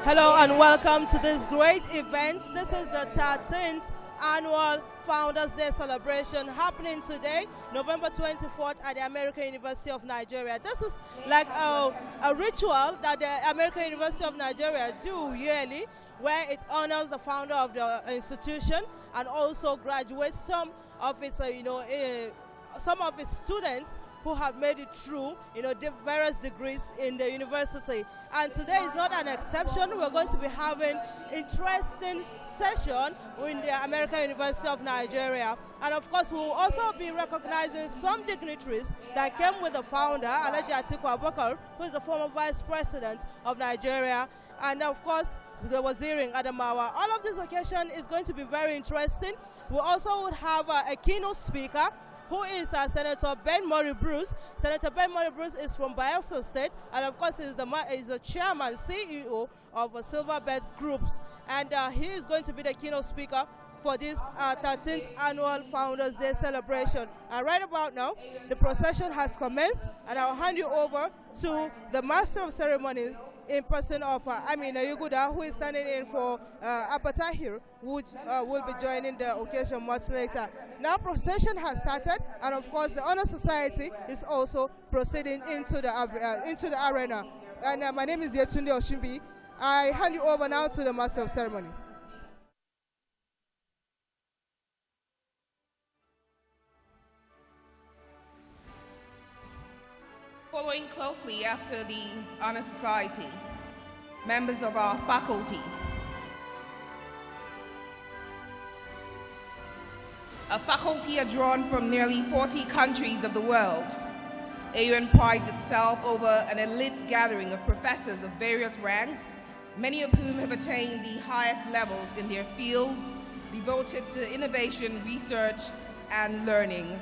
Hello and welcome to this great event. This is the 13th annual Founders Day celebration happening today, November 24th at the American University of Nigeria. This is like a ritual that the American University of Nigeria do yearly, where it honors the founder of the institution and also graduates some of its students who have made it through, various degrees in the university. And today is not an exception. We're going to be having interesting session in the American University of Nigeria. And of course, we'll also be recognizing some dignitaries that came with the founder, Alhaji Atiku Abubakar, who is the former vice president of Nigeria. And of course, the Waziri Adamawa. All of this occasion is going to be very interesting. We also would have a keynote speaker, who is Senator Ben Murray Bruce. Senator Ben Murray Bruce is from Bayelsa State, and of course is the chairman, CEO of Silverbird Groups. And he is going to be the keynote speaker for this 13th annual Founders Day celebration. And right about now, the procession has commenced, and I'll hand you over to the Master of Ceremony in person of Amina Yuguda, who is standing in for Abba Tahir, which will be joining the occasion much later. Now procession has started, and of course the Honor Society is also proceeding into the arena. And my name is Yetunde Oshimbi. I hand you over now to the Master of Ceremony. Following closely after the Honor Society, members of our faculty. Our faculty are drawn from nearly 40 countries of the world. AUN prides itself over an elite gathering of professors of various ranks, many of whom have attained the highest levels in their fields, devoted to innovation, research, and learning.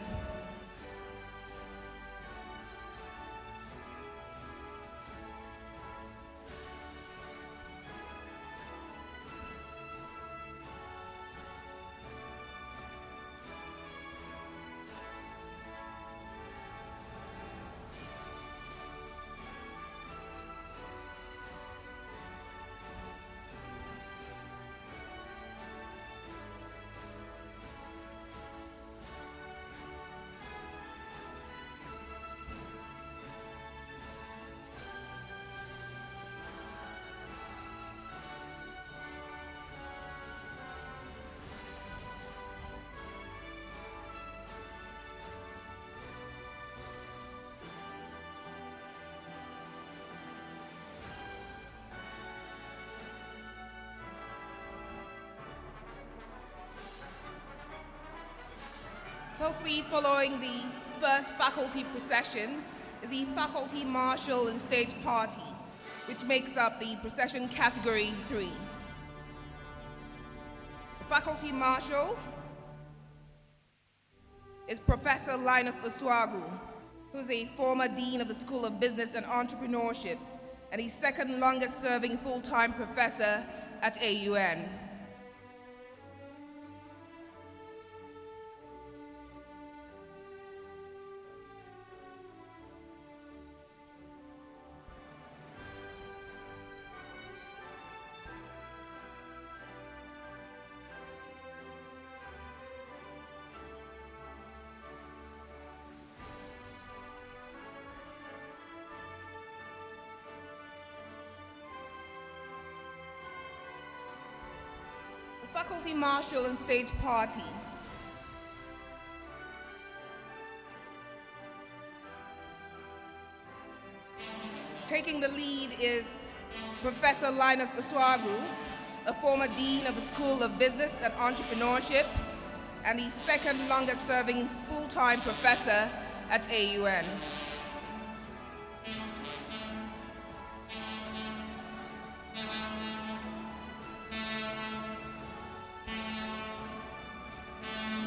Closely following the first faculty procession is the Faculty Marshal and Stage Party, which makes up the procession category 3. The Faculty Marshal is Professor Linus Osuagu, who is a former Dean of the School of Business and Entrepreneurship and the second longest serving full-time professor at AUN. Faculty Marshal and Stage Party. Taking the lead is Professor Linus Osuagu, a former Dean of the School of Business and Entrepreneurship and the second longest serving full-time professor at AUN.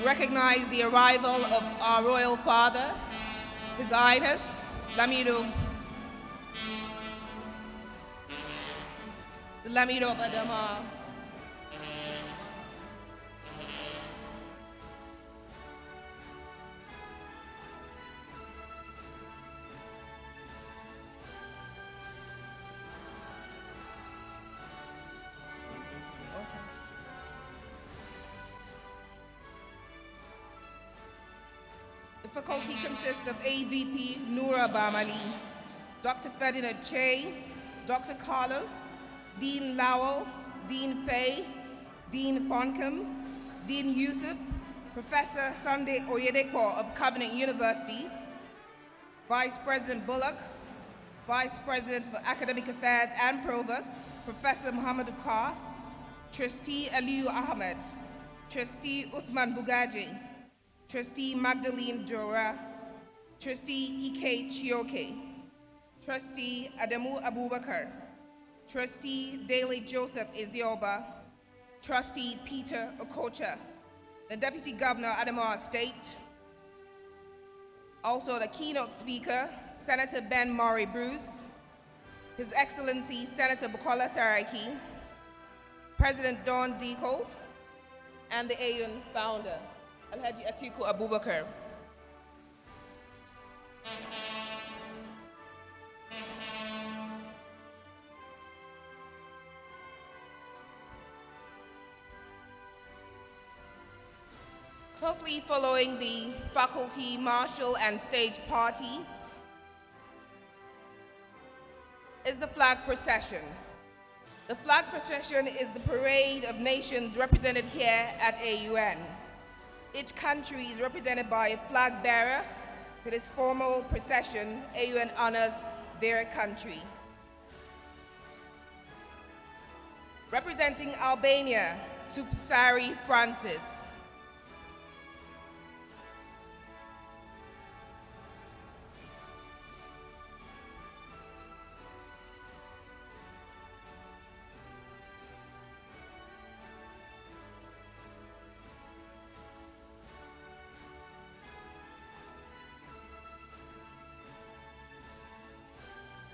Recognize the arrival of our Royal Father, His Highness Lamido of Adama. faculty consists of AVP Noura Bamali, Dr. Ferdinand Che, Dr. Carlos, Dean Lowell, Dean Fay, Dean Foncom, Dean Yusuf, Professor Sunday Oyedepo of Covenant University, Vice President Bullock, Vice President for Academic Affairs and Provost, Professor Muhammad Ukar, Trustee Aliyu Ahmed, Trustee Usman Bugaji, Trustee Magdalene Dora, Trustee Ike Chioke, Trustee Adamu Abubakar, Trustee Daley Joseph Izioba, Trustee Peter Okocha, the Deputy Governor of Adamawa State, also the keynote speaker, Senator Ben Maury Bruce, His Excellency Senator Bukola Saraki, President Don Diko, and the AUN founder, Alhaji Atiku Abubakar. Closely following the faculty, marshal, and stage party is the flag procession. The flag procession is the parade of nations represented here at AUN. Each country is represented by a flag bearer. For this formal procession, AUN honors their country. Representing Albania, Supsari Francis.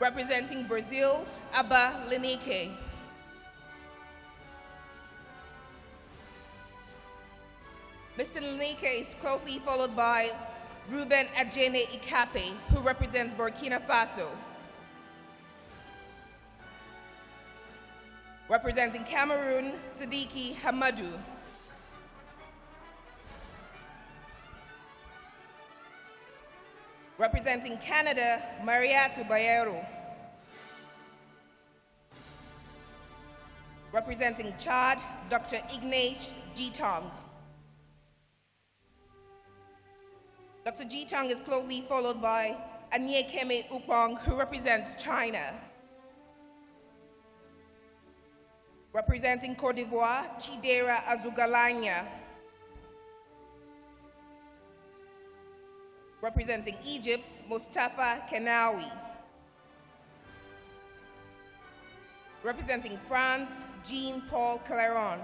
Representing Brazil, Abba Lenike. Mr. Lenike is closely followed by Ruben Adjene Ikape, who represents Burkina Faso. Representing Cameroon, Sidiki Hamadou. Representing Canada, Mariatu Bayero. Representing Chad, Dr. Ignatius Jitong. Dr. Jitong is closely followed by Anyekeme Upong, who represents China. Representing Cote d'Ivoire, Chidera Azugalanya. Representing Egypt, Mustafa Kenawi. Representing France, Jean-Paul Clairon.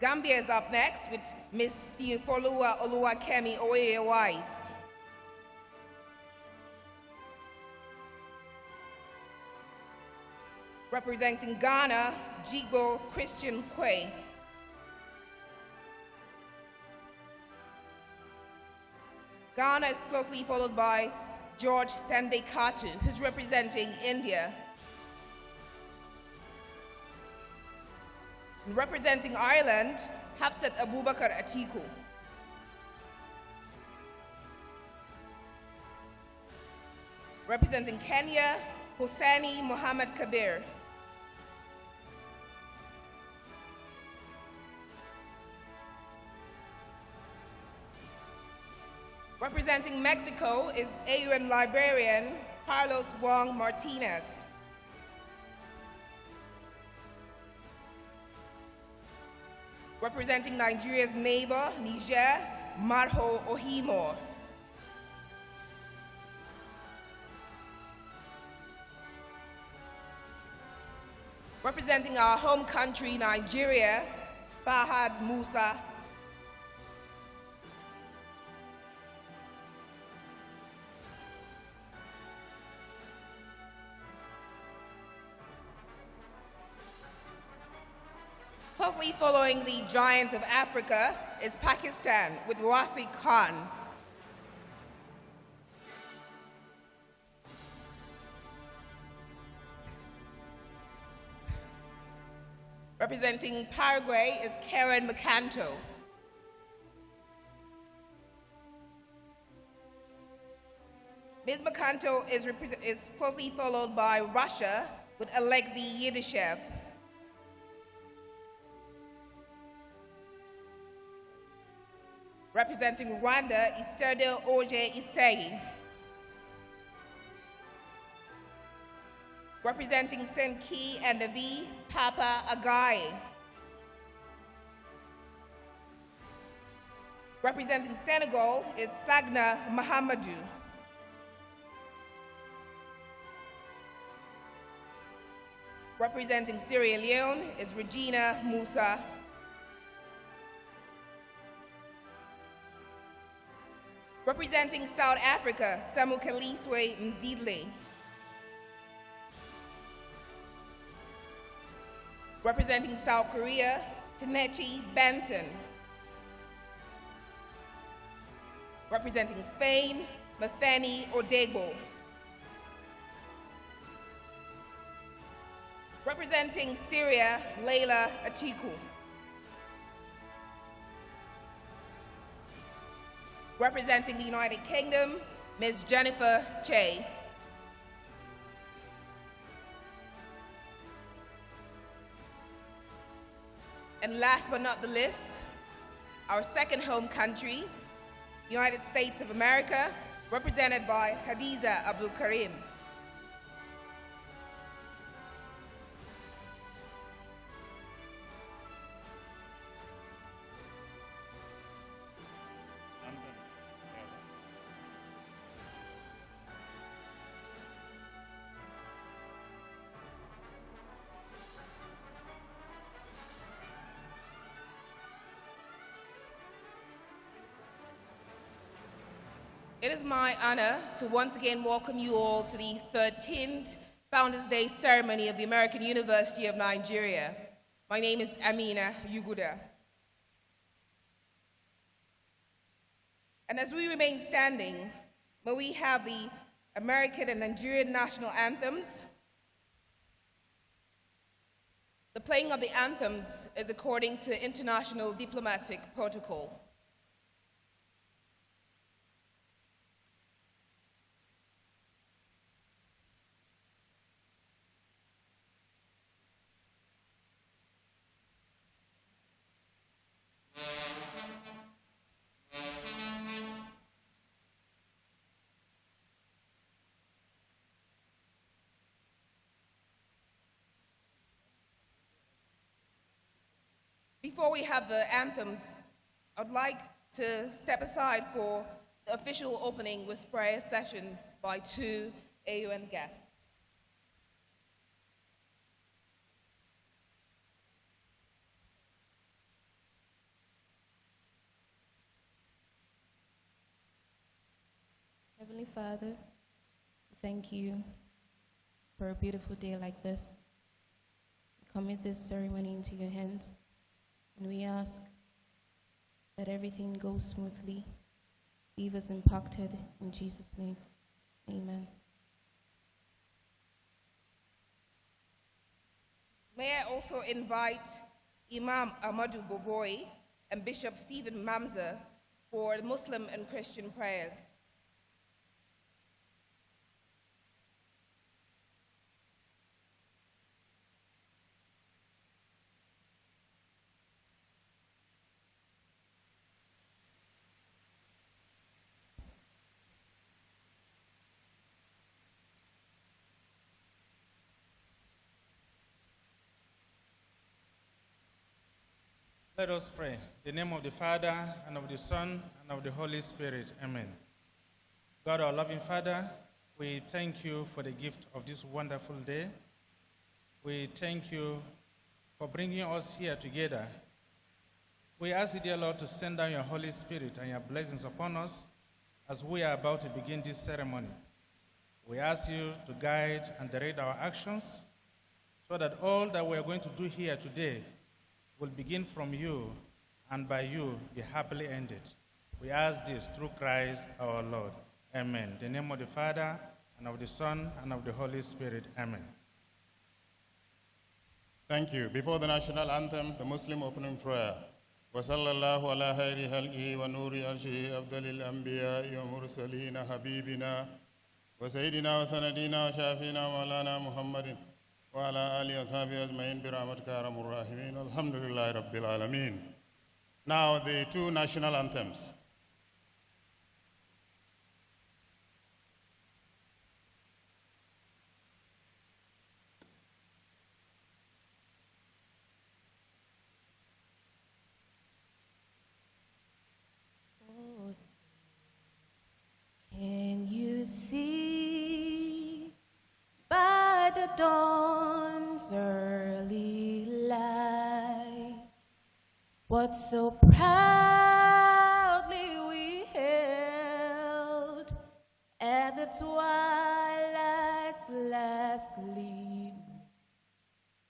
Gambia is up next with Ms. Fiufolua Oluwakemi Oyewise. Representing Ghana, Jigbo Christian Kwe. Ghana is closely followed by George Thande Katu, who's representing India. Representing Ireland, Hafsat Abubakar Atiku. Representing Kenya, Hosseini Mohammed Kabir. Representing Mexico is AUN librarian Carlos Wong Martinez. Representing Nigeria's neighbor, Niger, Marho Ohimo. Representing our home country, Nigeria, Fahad Musa. Closely following the giant of Africa is Pakistan with Wasi Khan. Representing Paraguay is Karen McCanto. Ms. Makanto is closely followed by Russia with Alexei Yidishev. Representing Rwanda is Sergio Oje Isei. Representing Senki and Navi, Papa Agai. Representing Senegal is Sagna Mahamadou. Representing Sierra Leone is Regina Musa. Representing South Africa, Samukaliswe Mzidle. Representing South Korea, Tanechi Benson. Representing Spain, Mathani Odegbo. Representing Syria, Leila Atiku. Representing the United Kingdom, Ms. Jennifer Che. And last but not the least, our second home country, United States of America, represented by Hadiza Abdul Karim. It is my honor to once again welcome you all to the 13th Founders Day ceremony of the American University of Nigeria. My name is Amina Yuguda. And as we remain standing, may we have the American and Nigerian national anthems. The playing of the anthems is according to international diplomatic protocol. Before we have the anthems, I'd like to step aside for the official opening with prayer sessions by two AUN guests. Heavenly Father, thank you for a beautiful day like this. We commit this ceremony into your hands, and we ask that everything goes smoothly, leave us impacted in Jesus' name. Amen. May I also invite Imam Ahmadu Boboy and Bishop Stephen Mamza for the Muslim and Christian prayers. Let us pray. In the name of the Father, and of the Son, and of the Holy Spirit. Amen. God, our loving Father, we thank you for the gift of this wonderful day. We thank you for bringing us here together. We ask you, dear Lord, to send down your Holy Spirit and your blessings upon us as we are about to begin this ceremony. We ask you to guide and direct our actions so that all that we are going to do here today will begin from you and by you be happily ended. We ask this through Christ our Lord. Amen. In the name of the Father, and of the Son, and of the Holy Spirit. Amen. Thank you. Before the national anthem, the Muslim opening prayer. وصلى الله على خير خلقه ونور عرشه أفضل الأنبياء والمرسلين حبيبنا وسيدنا وسندنا وشافينا مولانا محمد وعلى آله وصحبه أجمعين برحمتك يا أرحم الراحمين الحمد لله رب العالمين. Now the two national anthems. Can you see by the dawn's early light what so proudly we held at the twilight's last gleam,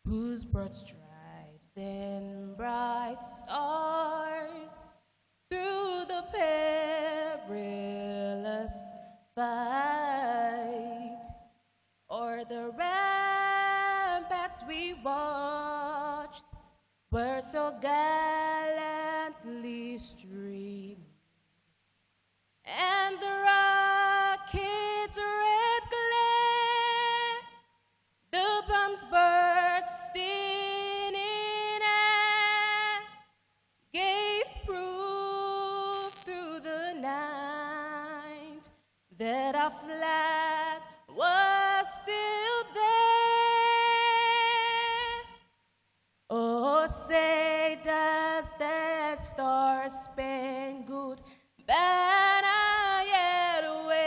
whose broad stripes and bright stars through the perilous fight, o'er the ramparts we watched, were so gallantly streamed, and the rocket's red glare, the bombs bursting in air, gave proof through the night that our flag was still there. Oh, say does that star-spangled banner yet wave,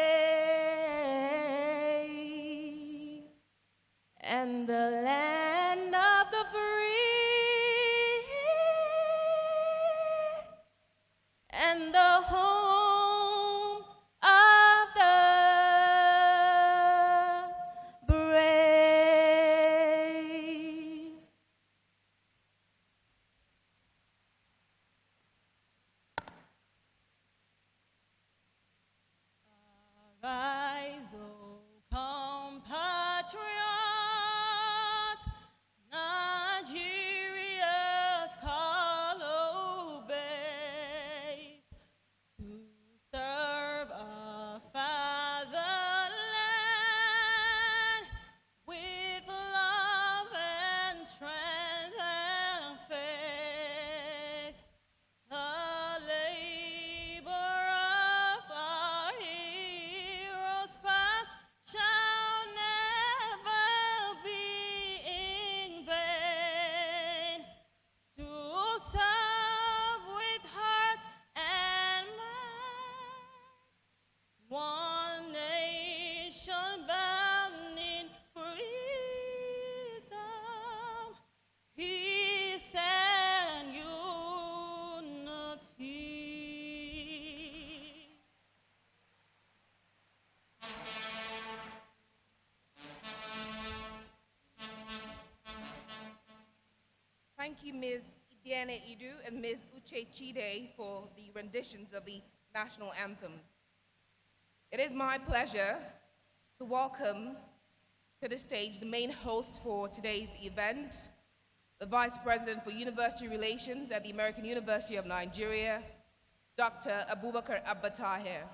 and the land of the free and the home of the brave. Arise, O compatriots, Nigeria's call obey, to serve our fatherland with love and strength and faith. The labor of our heroes past shall never be in vain. To serve with heart and mind, one nation bound in freedom, peace and unity. Thank you, Ms. Idiane Idu and Ms. Uche Chide, for the renditions of the national anthems. It is my pleasure to welcome to the stage the main host for today's event, the Vice President for University Relations at the American University of Nigeria, Dr. Abubakar Abba Tahir.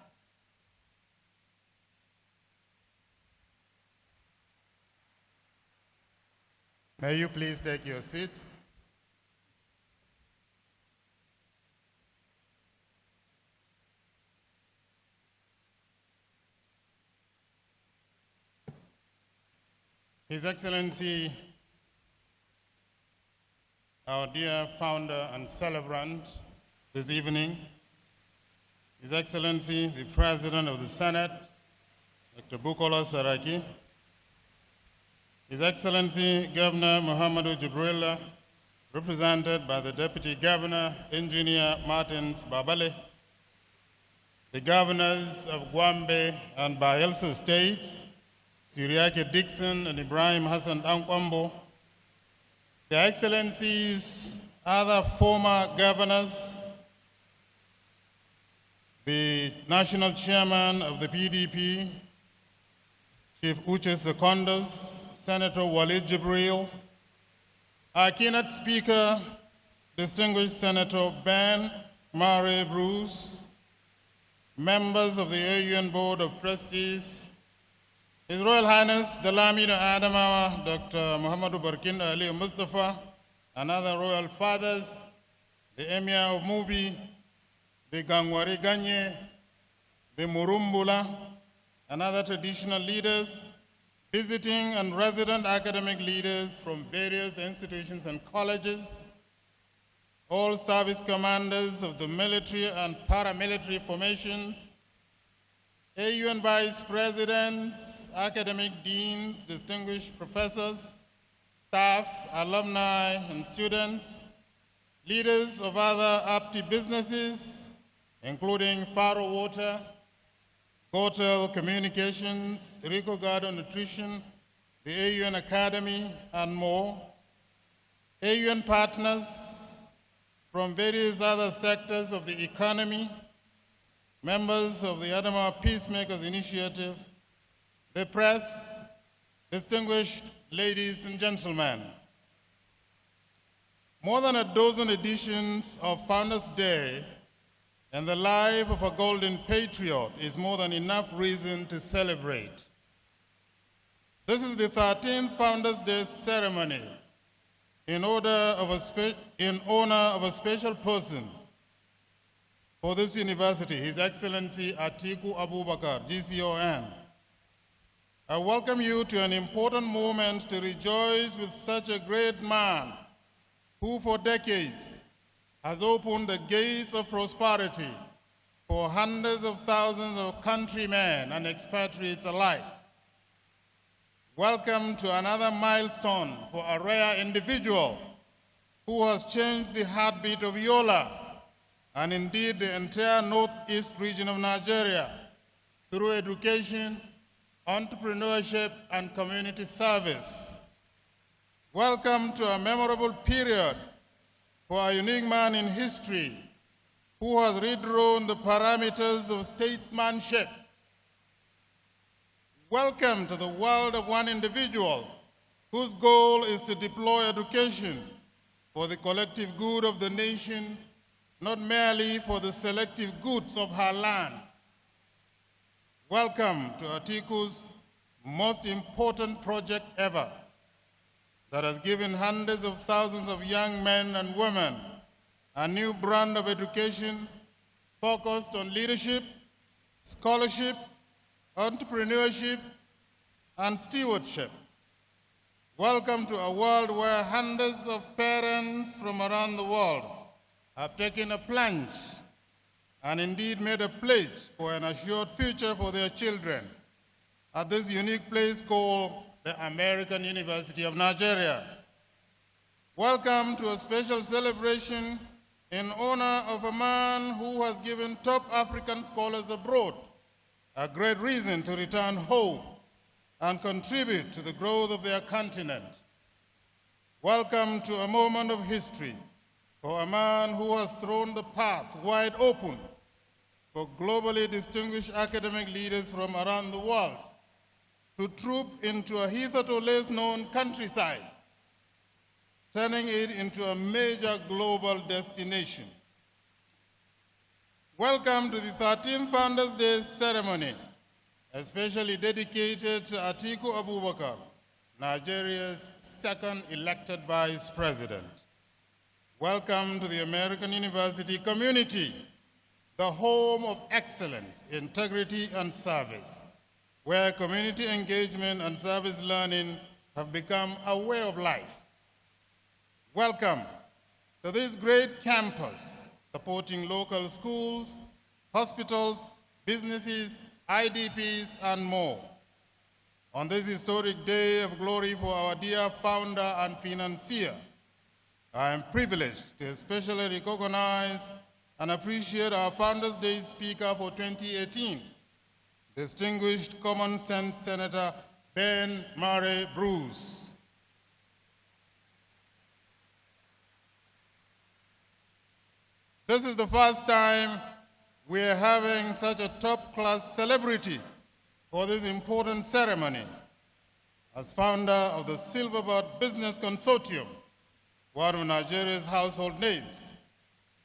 May you please take your seats. His Excellency, our dear founder and celebrant this evening, His Excellency, the President of the Senate, Dr. Bukola Saraki, His Excellency, Governor Muhammadu Jibrilla, represented by the Deputy Governor, Engineer Martins Babale, the governors of Gombe and Bayelsa states, Siriake Dixon and Ibrahim Hassan Dankwambo, Their Excellencies, other former governors, the National Chairman of the PDP, Chief Uche Secondas, Senator Walid Jibril, our keynote speaker, distinguished Senator Ben Murray, members of the AUN Board of Trustees, His Royal Highness the Lamina Adamawa Dr. Muhammadu Barkinda Ali Mustafa, and other royal fathers, the Emir of Mubi, the Gangwari Ganye, the Murumbula, and other traditional leaders, visiting and resident academic leaders from various institutions and colleges, all service commanders of the military and paramilitary formations, AUN vice presidents, academic deans, distinguished professors, staff, alumni, and students, leaders of other APTI businesses, including Faro Water, Hotel Communications, Rico Garden Nutrition, the AUN Academy, and more, AUN partners from various other sectors of the economy, members of the Adamawa Peacemakers Initiative, the press, distinguished ladies and gentlemen. More than a dozen editions of Founders Day and the life of a golden patriot is more than enough reason to celebrate. This is the 13th Founders Day ceremony in honor of a special person for this university, His Excellency Atiku Abubakar, GCON. I welcome you to an important moment to rejoice with such a great man who for decades has opened the gates of prosperity for hundreds of thousands of countrymen and expatriates alike. Welcome to another milestone for a rare individual who has changed the heartbeat of Yola and indeed the entire northeast region of Nigeria through education, entrepreneurship, and community service. Welcome to a memorable period for a unique man in history who has redrawn the parameters of statesmanship. Welcome to the world of one individual whose goal is to deploy education for the collective good of the nation, not merely for the selective goods of her land. Welcome to Atiku's most important project ever that has given hundreds of thousands of young men and women a new brand of education focused on leadership, scholarship, entrepreneurship, and stewardship. Welcome to a world where hundreds of parents from around the world have taken a plunge and indeed made a pledge for an assured future for their children at this unique place called the American University of Nigeria. Welcome to a special celebration in honor of a man who has given top African scholars abroad a great reason to return home and contribute to the growth of their continent. Welcome to a moment of history for a man who has thrown the path wide open for globally distinguished academic leaders from around the world to troop into a hitherto less known countryside, turning it into a major global destination. Welcome to the 13th Founders Day ceremony, especially dedicated to Atiku Abubakar, Nigeria's second elected vice president. Welcome to the American University community, the home of excellence, integrity, and service, where community engagement and service learning have become a way of life. Welcome to this great campus, supporting local schools, hospitals, businesses, IDPs, and more. On this historic day of glory for our dear founder and financier, I am privileged to especially recognize and appreciate our Founders Day speaker for 2018, distinguished Common Sense Senator Ben Murray Bruce. This is the first time we are having such a top-class celebrity for this important ceremony. As founder of the Silverbird Business Consortium, one of Nigeria's household names,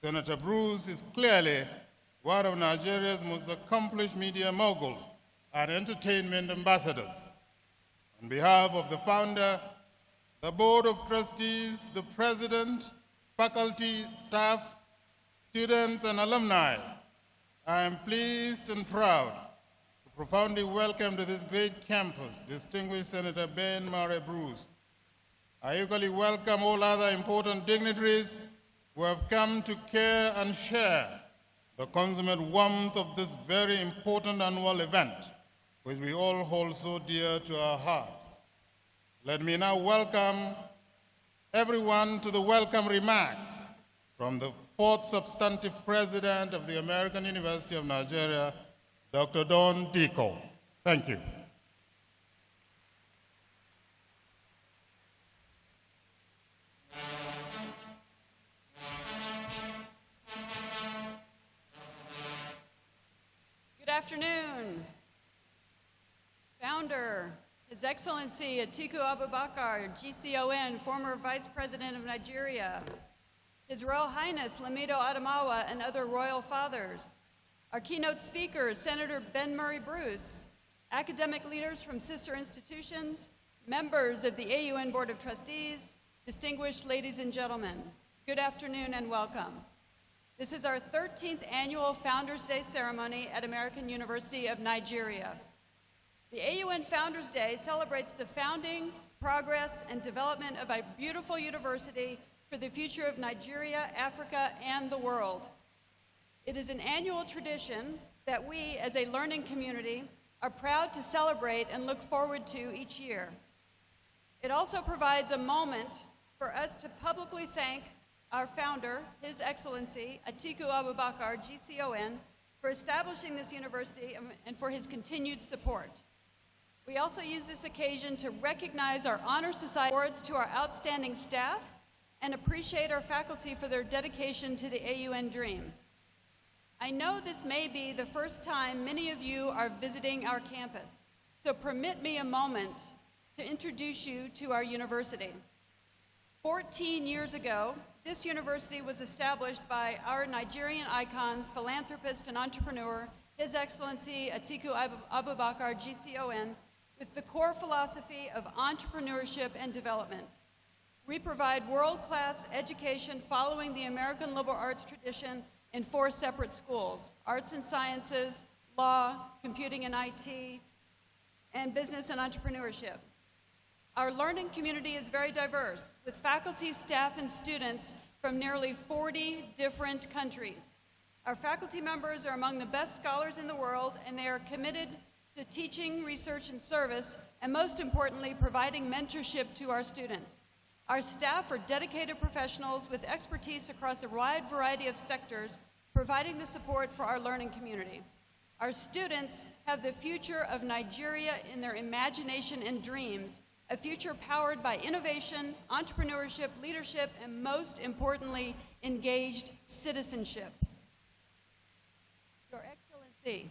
Senator Bruce is clearly one of Nigeria's most accomplished media moguls and entertainment ambassadors. On behalf of the founder, the Board of Trustees, the President, faculty, staff, students, and alumni, I am pleased and proud to profoundly welcome to this great campus distinguished Senator Ben Murray Bruce. I equally welcome all other important dignitaries who have come to care and share the consummate warmth of this very important annual event, which we all hold so dear to our hearts. Let me now welcome everyone to the welcome remarks from the fourth substantive president of the American University of Nigeria, Dr. Don Diko. Thank you. Good afternoon. Founder, His Excellency Atiku Abubakar, GCON, former Vice President of Nigeria, His Royal Highness Lamido Adamawa and other royal fathers, our keynote speakers, Senator Ben Murray Bruce, academic leaders from sister institutions, members of the AUN Board of Trustees, distinguished ladies and gentlemen, good afternoon and welcome. This is our 13th annual Founders Day ceremony at American University of Nigeria. The AUN Founders Day celebrates the founding, progress, and development of a beautiful university for the future of Nigeria, Africa, and the world. It is an annual tradition that we, as a learning community, are proud to celebrate and look forward to each year. It also provides a moment for us to publicly thank our founder, His Excellency Atiku Abubakar, GCON, for establishing this university and for his continued support. We also use this occasion to recognize our Honor Society awards to our outstanding staff and appreciate our faculty for their dedication to the AUN dream. I know this may be the first time many of you are visiting our campus, so permit me a moment to introduce you to our university. 14 years ago, this university was established by our Nigerian icon, philanthropist, and entrepreneur, His Excellency Atiku Abubakar, GCON, with the core philosophy of entrepreneurship and development. We provide world-class education following the American liberal arts tradition in 4 separate schools: arts and sciences, law, computing and IT, and business and entrepreneurship. Our learning community is very diverse, with faculty, staff, and students from nearly 40 different countries. Our faculty members are among the best scholars in the world, and they are committed to teaching, research, and service, and most importantly, providing mentorship to our students. Our staff are dedicated professionals with expertise across a wide variety of sectors, providing the support for our learning community. Our students have the future of Nigeria in their imagination and dreams, a future powered by innovation, entrepreneurship, leadership, and most importantly, engaged citizenship. Your Excellency,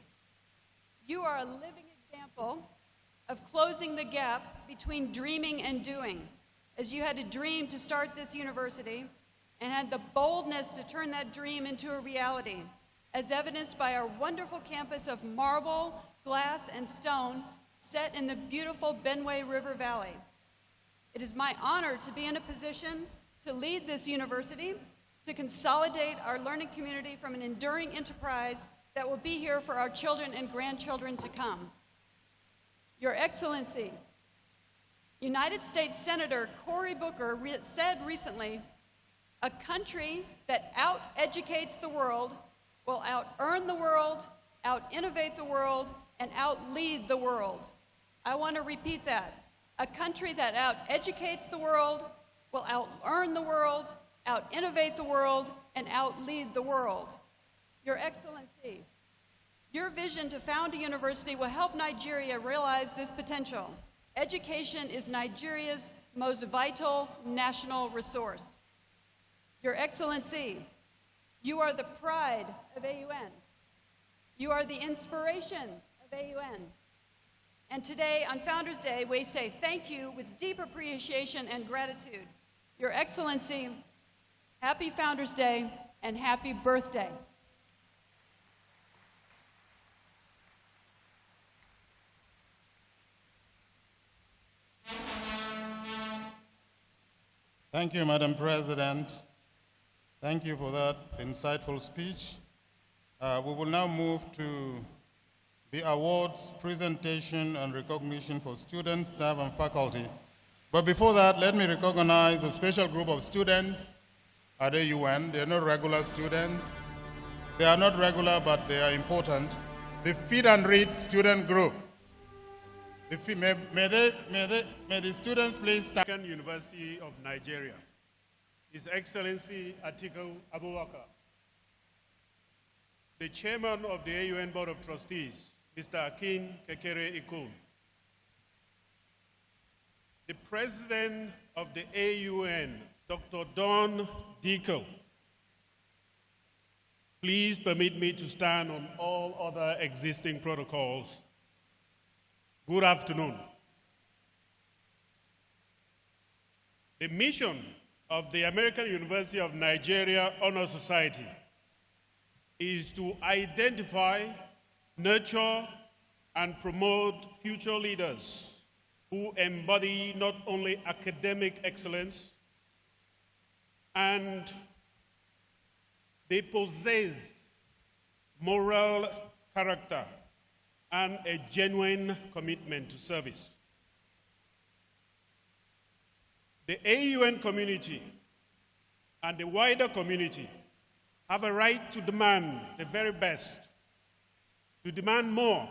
you are a living example of closing the gap between dreaming and doing, as you had a dream to start this university and had the boldness to turn that dream into a reality, as evidenced by our wonderful campus of marble, glass, and stone set in the beautiful Benue River Valley. It is my honor to be in a position to lead this university, to consolidate our learning community from an enduring enterprise that will be here for our children and grandchildren to come. Your Excellency, United States Senator Cory Booker said recently, "A country that out-educates the world will out-earn the world, out-innovate the world, and out-lead the world." I want to repeat that. A country that out-educates the world will out-earn the world, out-innovate the world, and out-lead the world. Your Excellency, your vision to found a university will help Nigeria realize this potential. Education is Nigeria's most vital national resource. Your Excellency, you are the pride of AUN. You are the inspiration of AUN. And today, on Founders Day, we say thank you with deep appreciation and gratitude. Your Excellency, happy Founders Day and happy birthday. Thank you, Madam President. Thank you for that insightful speech. We will now move to the awards presentation and recognition for students, staff, and faculty. But before that, let me recognize a special group of students at AUN. They're not regular students. They are not regular, but they are important. The Feed and Read student group. May the students please stand. American University of Nigeria, His Excellency Atiku Abubakar, the Chairman of the AUN Board of Trustees, Mr. Akin Kekere Ikun, the President of the AUN, Dr. Don Dickel. Please permit me to stand on all other existing protocols. Good afternoon. The mission of the American University of Nigeria Honor Society is to identify, nurture, and promote future leaders who embody not only academic excellence, and they possess moral character and a genuine commitment to service. The AUN community and the wider community have a right to demand the very best, to demand more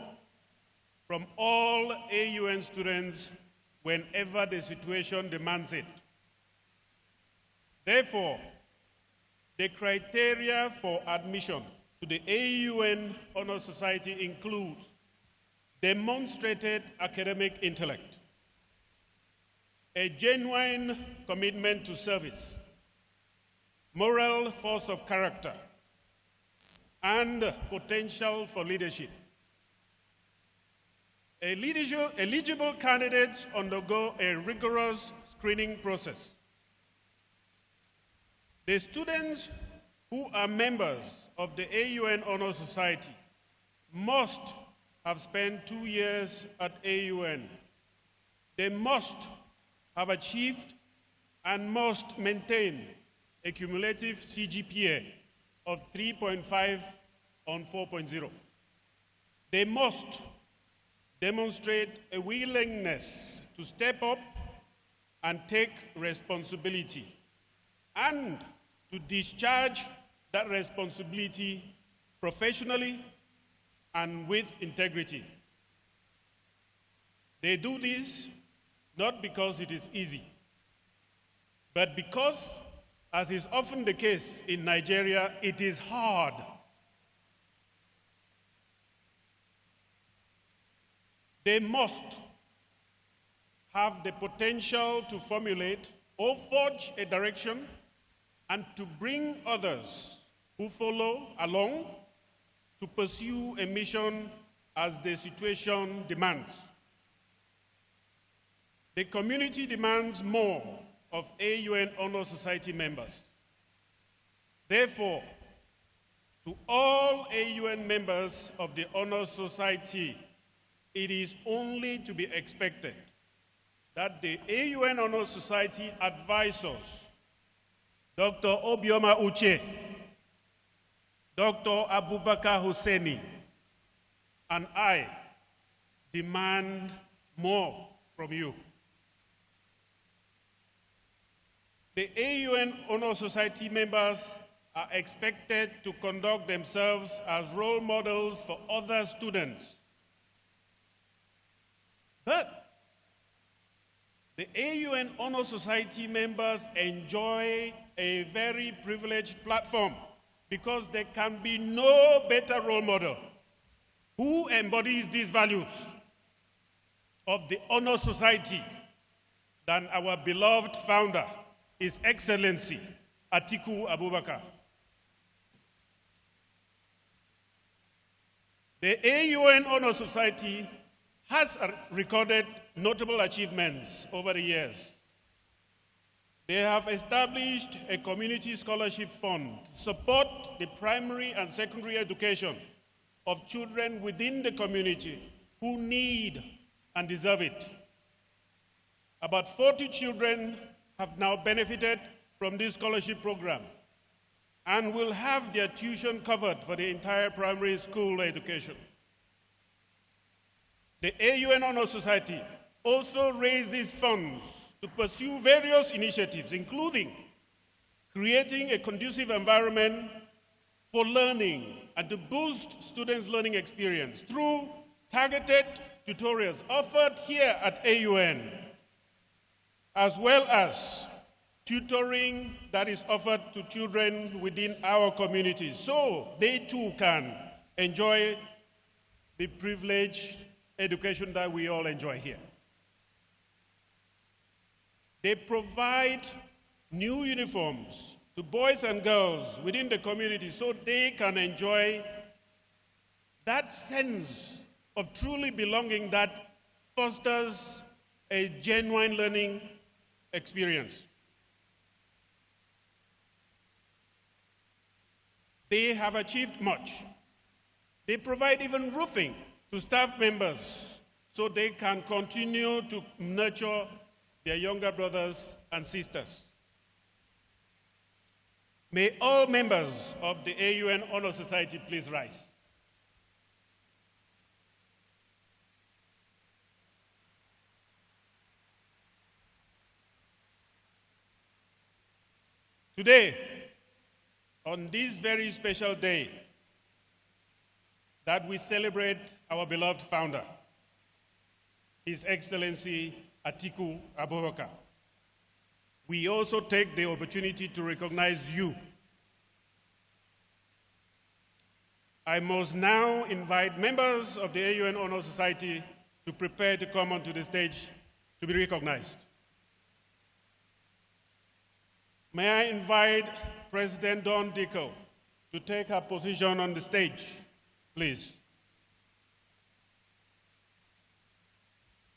from all AUN students whenever the situation demands it. Therefore, the criteria for admission to the AUN Honor Society includes demonstrated academic intellect, a genuine commitment to service, moral force of character, and potential for leadership. Eligible candidates undergo a rigorous screening process. The students who are members of the AUN Honor Society must have spent 2 years at AUN. They must have achieved and must maintain a cumulative CGPA of 3.5 on 4.0. They must demonstrate a willingness to step up and take responsibility, and to discharge that responsibility professionally and with integrity. They do this not because it is easy, but because, as is often the case in Nigeria, it is hard. They must have the potential to formulate or forge a direction and to bring others who follow along to pursue a mission as the situation demands. The community demands more of AUN Honor Society members. Therefore, to all AUN members of the Honor Society, it is only to be expected that the AUN Honor Society advisors, Dr. Obioma Uche, Dr. Abubakar Husseini, and I demand more from you. The AUN Honor Society members are expected to conduct themselves as role models for other students. But the AUN Honor Society members enjoy a very privileged platform because there can be no better role model who embodies these values of the Honor Society than our beloved founder, His Excellency Atiku Abubakar. The AUN Honor Society has recorded notable achievements over the years. They have established a community scholarship fund to support the primary and secondary education of children within the community who need and deserve it. About 40 children have now benefited from this scholarship program and will have their tuition covered for the entire primary school education. The AUN Honor Society also raises funds to pursue various initiatives, including creating a conducive environment for learning and to boost students' learning experience through targeted tutorials offered here at AUN, as well as tutoring that is offered to children within our community, so they too can enjoy the privileged education that we all enjoy here. They provide new uniforms to boys and girls within the community so they can enjoy that sense of truly belonging that fosters a genuine learning experience. They have achieved much. They provide even roofing to staff members so they can continue to nurture their younger brothers and sisters. May all members of the AUN Honor Society please rise. Today, on this very special day that we celebrate our beloved founder, His Excellency Atiku Abubakar, we also take the opportunity to recognize you. I must now invite members of the AUN Honor Society to prepare to come onto the stage to be recognized. May I invite President Dawn Dickel to take her position on the stage, please.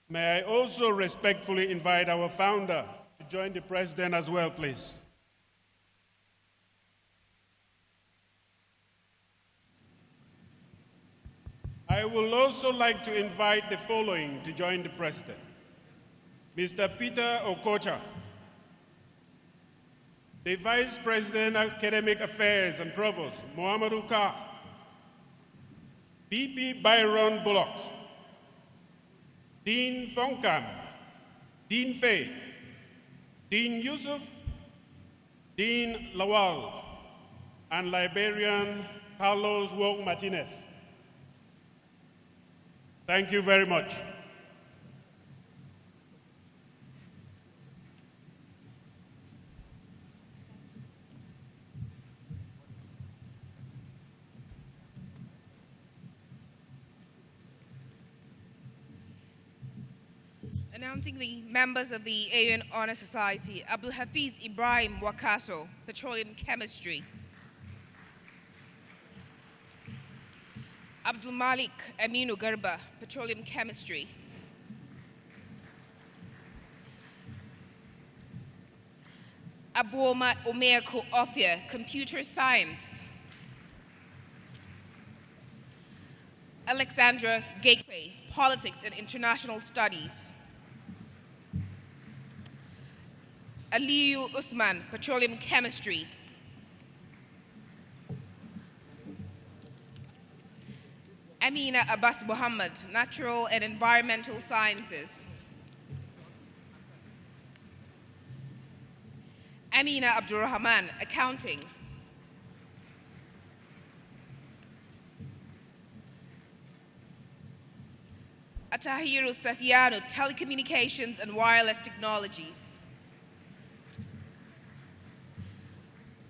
May I also respectfully invite our founder to join the president as well, please. I will also like to invite the following to join the president. Mr. Peter Okocha, the Vice President, Academic Affairs and Provost, Muhammadu Ka, BP Byron Bullock, Dean Fonkam, Dean Fay, Dean Yusuf, Dean Lawal, and Librarian Carlos Wong Martinez. Thank you very much. Announcing the members of the AUN Honor Society: Abdul Hafiz Ibrahim Wakaso, Petroleum Chemistry; Abdul Malik Aminu Garba, Petroleum Chemistry; Abu Omer Ofia, Computer Science; Alexandra Gateway, Politics and International Studies; Aliyu Usman, Petroleum Chemistry; Amina Abbas Muhammad, Natural and Environmental Sciences; Amina Abdurrahman, Accounting; Atahiru Safiano, Telecommunications and Wireless Technologies;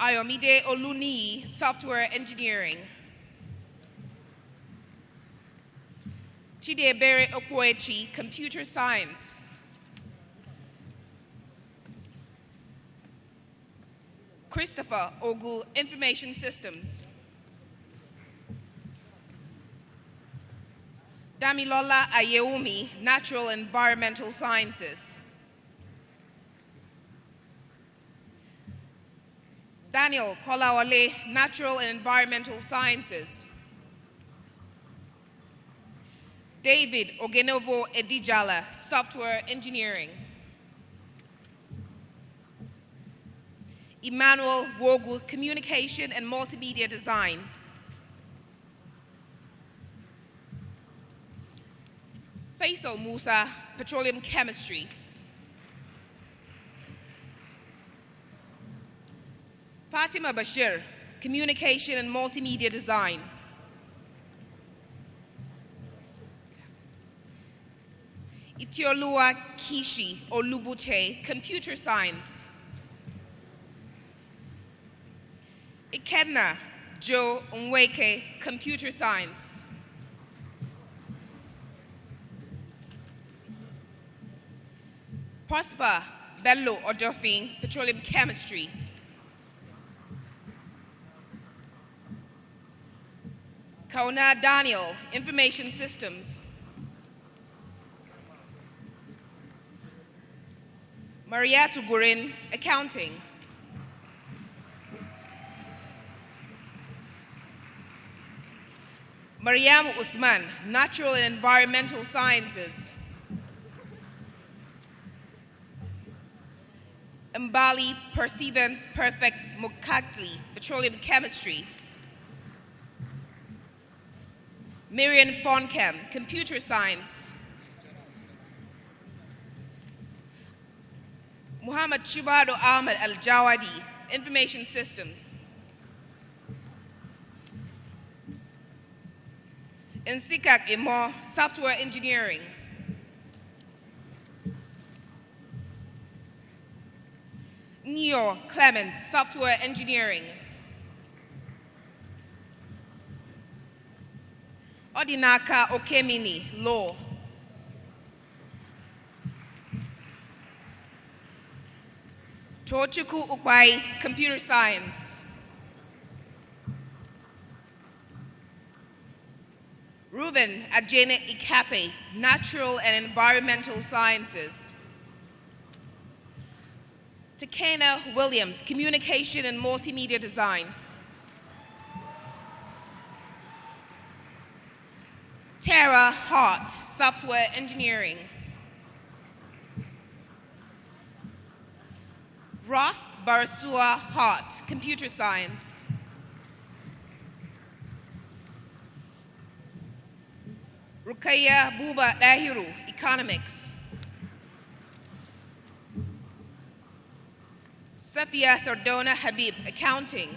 Ayomide Oluni, Software Engineering; Chidebere Okwechi, Computer Science; Christopher Ogu, Information Systems; Damilola Ayeumi, Natural and Environmental Sciences; Daniel Kolawale, Natural and Environmental Sciences; David Ogenovo Edijala, Software Engineering; Emmanuel Wogu, Communication and Multimedia Design. Faisal Musa, Petroleum Chemistry. Fatima Bashir, Communication and Multimedia Design. Itiolua Kishi Olubute, Computer Science. Ikenna Joe Nweke, Computer Science. Prosper Bello Odofin, Petroleum Chemistry. Kauna Daniel, Information Systems. Mariatu Gurin, Accounting. Mariam Usman, Natural and Environmental Sciences. Mbali Percevant Perfect Mukakli, Petroleum Chemistry. Miriam Fonkem, Computer Science. Muhammad Chubado Ahmed Al-Jawadi, Information Systems. Nsikak Imo, Software Engineering. Neo Clement, Software Engineering. Odinaka Okemini, Law. Tochuku Ukbai, Computer Science. Ruben Ajene Ikape, Natural and Environmental Sciences. Takena Williams, Communication and Multimedia Design. Tara Hart, Software Engineering. Ross Barasua Hart, Computer Science. Rukaya Buba Dahiru, Economics. Safia Sardona Habib, Accounting.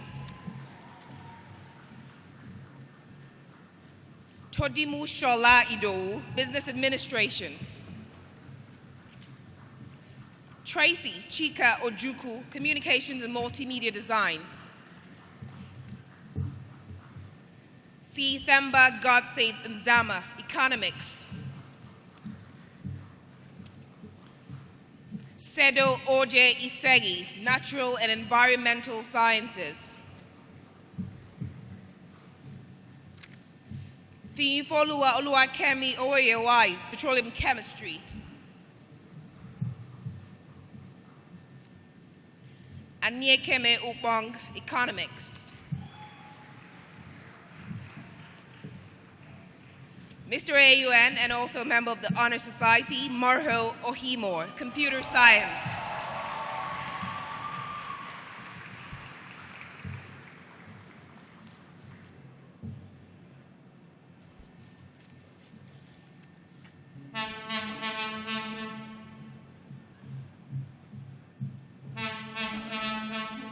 Todimu Shola Ido, Business Administration. Tracy Chika Ojuku, Communications and Multimedia Design. C. Themba God Saves Nzama, Economics. Sedo Oje Isegi, Natural and Environmental Sciences. Fifolua Oluwakemi Oyewise, Petroleum Chemistry. Aniekeme Upong, Economics. Mr. AUN and also a member of the Honor Society, Marho Ohimor, Computer Science.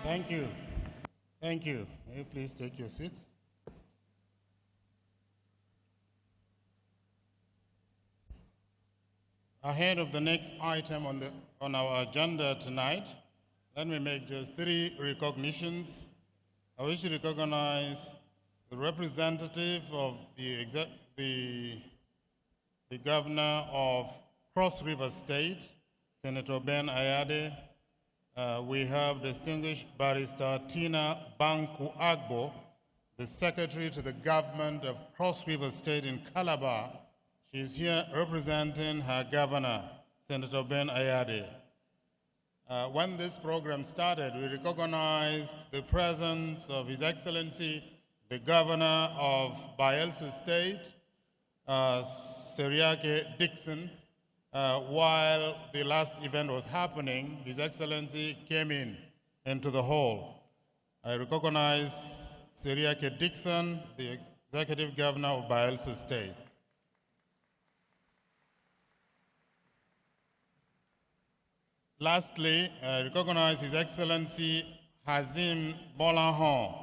Thank you. Thank you. May you please take your seats? Ahead of the next item on our agenda tonight, let me make just 3 recognitions. I wish to recognize the representative of the governor of Cross River State, Senator Ben Ayade. We have distinguished barrister Tina Banku Agbo, the secretary to the government of Cross River State in Calabar. She is here representing her governor, Senator Ben Ayade. When this program started, we recognized the presence of His Excellency, the governor of Bayelsa State, Seriake Dixon. While the last event was happening, His Excellency came in into the hall. I recognize Seriake Dixon, the Executive Governor of Bayelsa State. Lastly, I recognize His Excellency Hazim Bolahon,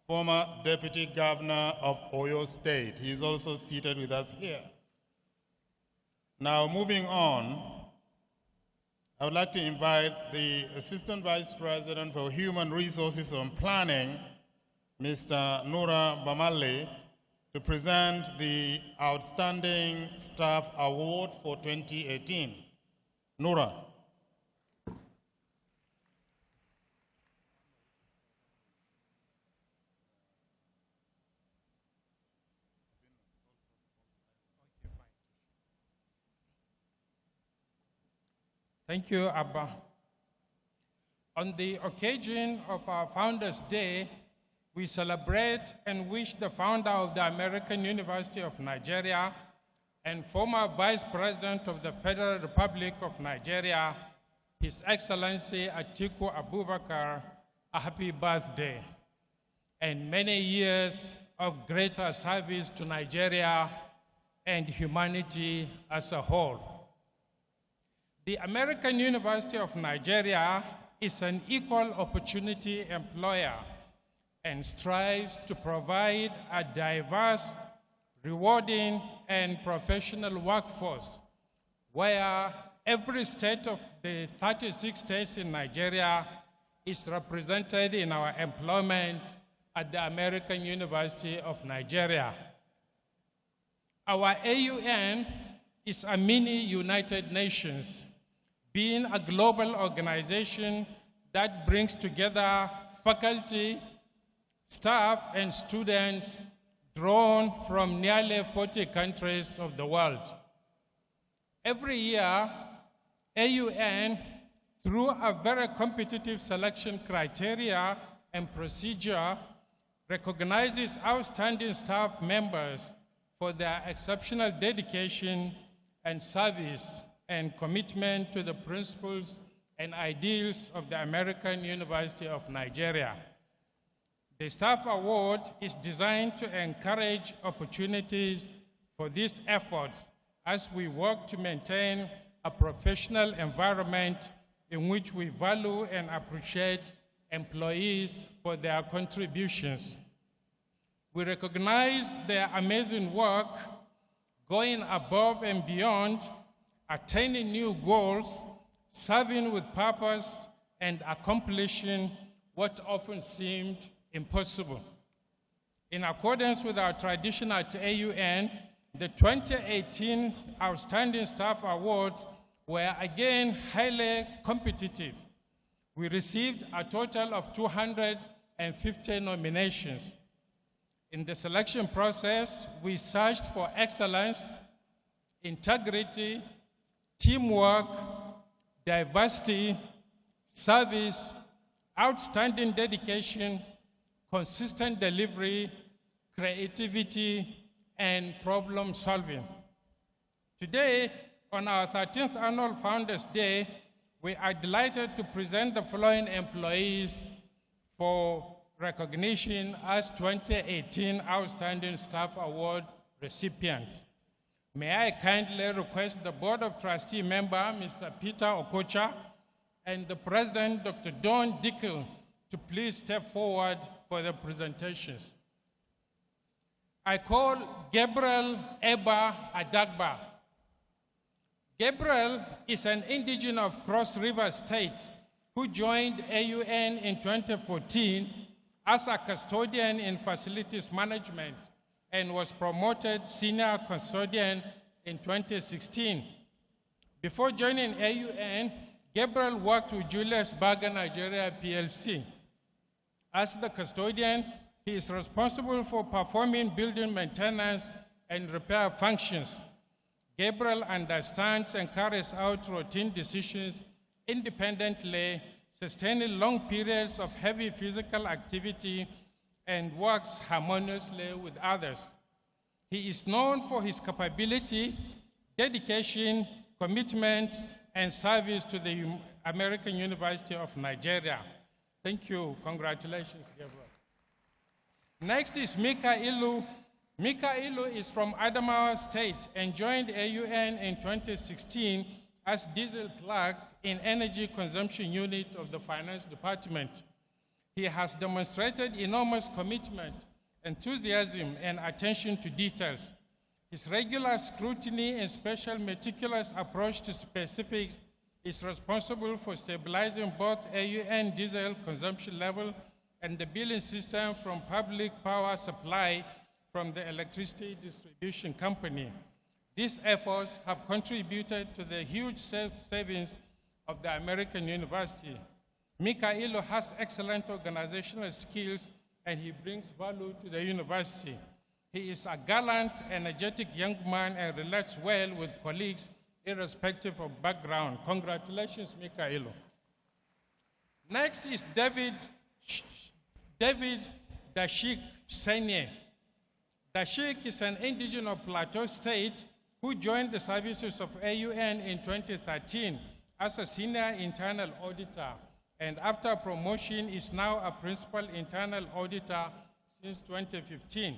former Deputy Governor of Oyo State. He is also seated with us here. Now, moving on, I would like to invite the Assistant Vice President for Human Resources and Planning, Mr. Nura Bamale, to present the Outstanding Staff Award for 2018. Nura. Thank you, Abba. On the occasion of our Founders' Day, we celebrate and wish the founder of the American University of Nigeria and former Vice President of the Federal Republic of Nigeria, His Excellency Atiku Abubakar, a happy birthday and many years of greater service to Nigeria and humanity as a whole. The American University of Nigeria is an equal opportunity employer and strives to provide a diverse, rewarding, and professional workforce where every state of the 36 states in Nigeria is represented in our employment at the American University of Nigeria. Our AUN is a mini United Nations, being a global organization that brings together faculty, staff, and students drawn from nearly 40 countries of the world. Every year, AUN, through a very competitive selection criteria and procedure, recognizes outstanding staff members for their exceptional dedication and service and commitment to the principles and ideals of the American University of Nigeria. The Staff Award is designed to encourage opportunities for these efforts as we work to maintain a professional environment in which we value and appreciate employees for their contributions. We recognize their amazing work, going above and beyond, attaining new goals, serving with purpose, and accomplishing what often seemed impossible. In accordance with our tradition at AUN, the 2018 Outstanding Staff Awards were again highly competitive. We received a total of 250 nominations. In the selection process, we searched for excellence, integrity, teamwork, diversity, service, outstanding dedication, consistent delivery, creativity, and problem solving. Today, on our 13th annual Founders' Day, we are delighted to present the following employees for recognition as 2018 Outstanding Staff Award recipients. May I kindly request the Board of Trustee member, Mr. Peter Okocha, and the President, Dr. Don Dickel, to please step forward for the presentations. I call Gabriel Eba Adagba. Gabriel is an indigene of Cross River State who joined AUN in 2014 as a custodian in facilities management and was promoted senior custodian in 2016. Before joining AUN, Gabriel worked with Julius Berger Nigeria PLC. As the custodian, he is responsible for performing building maintenance and repair functions. Gabriel understands and carries out routine decisions independently, sustaining long periods of heavy physical activity, and works harmoniously with others. He is known for his capability, dedication, commitment, and service to the American University of Nigeria. Thank you. Congratulations, Gabriel. Next is Mika Ilu. Mika Ilu is from Adamawa State and joined AUN in 2016 as diesel clerk in Energy Consumption Unit of the Finance Department. He has demonstrated enormous commitment, enthusiasm, and attention to details. His regular scrutiny and special meticulous approach to specifics is responsible for stabilizing both AUN diesel consumption level and the billing system from public power supply from the electricity distribution company. These efforts have contributed to the huge savings of the American University. Mika Ilu has excellent organizational skills and he brings value to the university. He is a gallant, energetic young man and relates well with colleagues irrespective of background. Congratulations, Mika Ilu. Next is David Dashik Senye. Dashik is an indigenous of Plateau State who joined the services of AUN in 2013 as a senior internal auditor, and after promotion is now a principal internal auditor since 2015.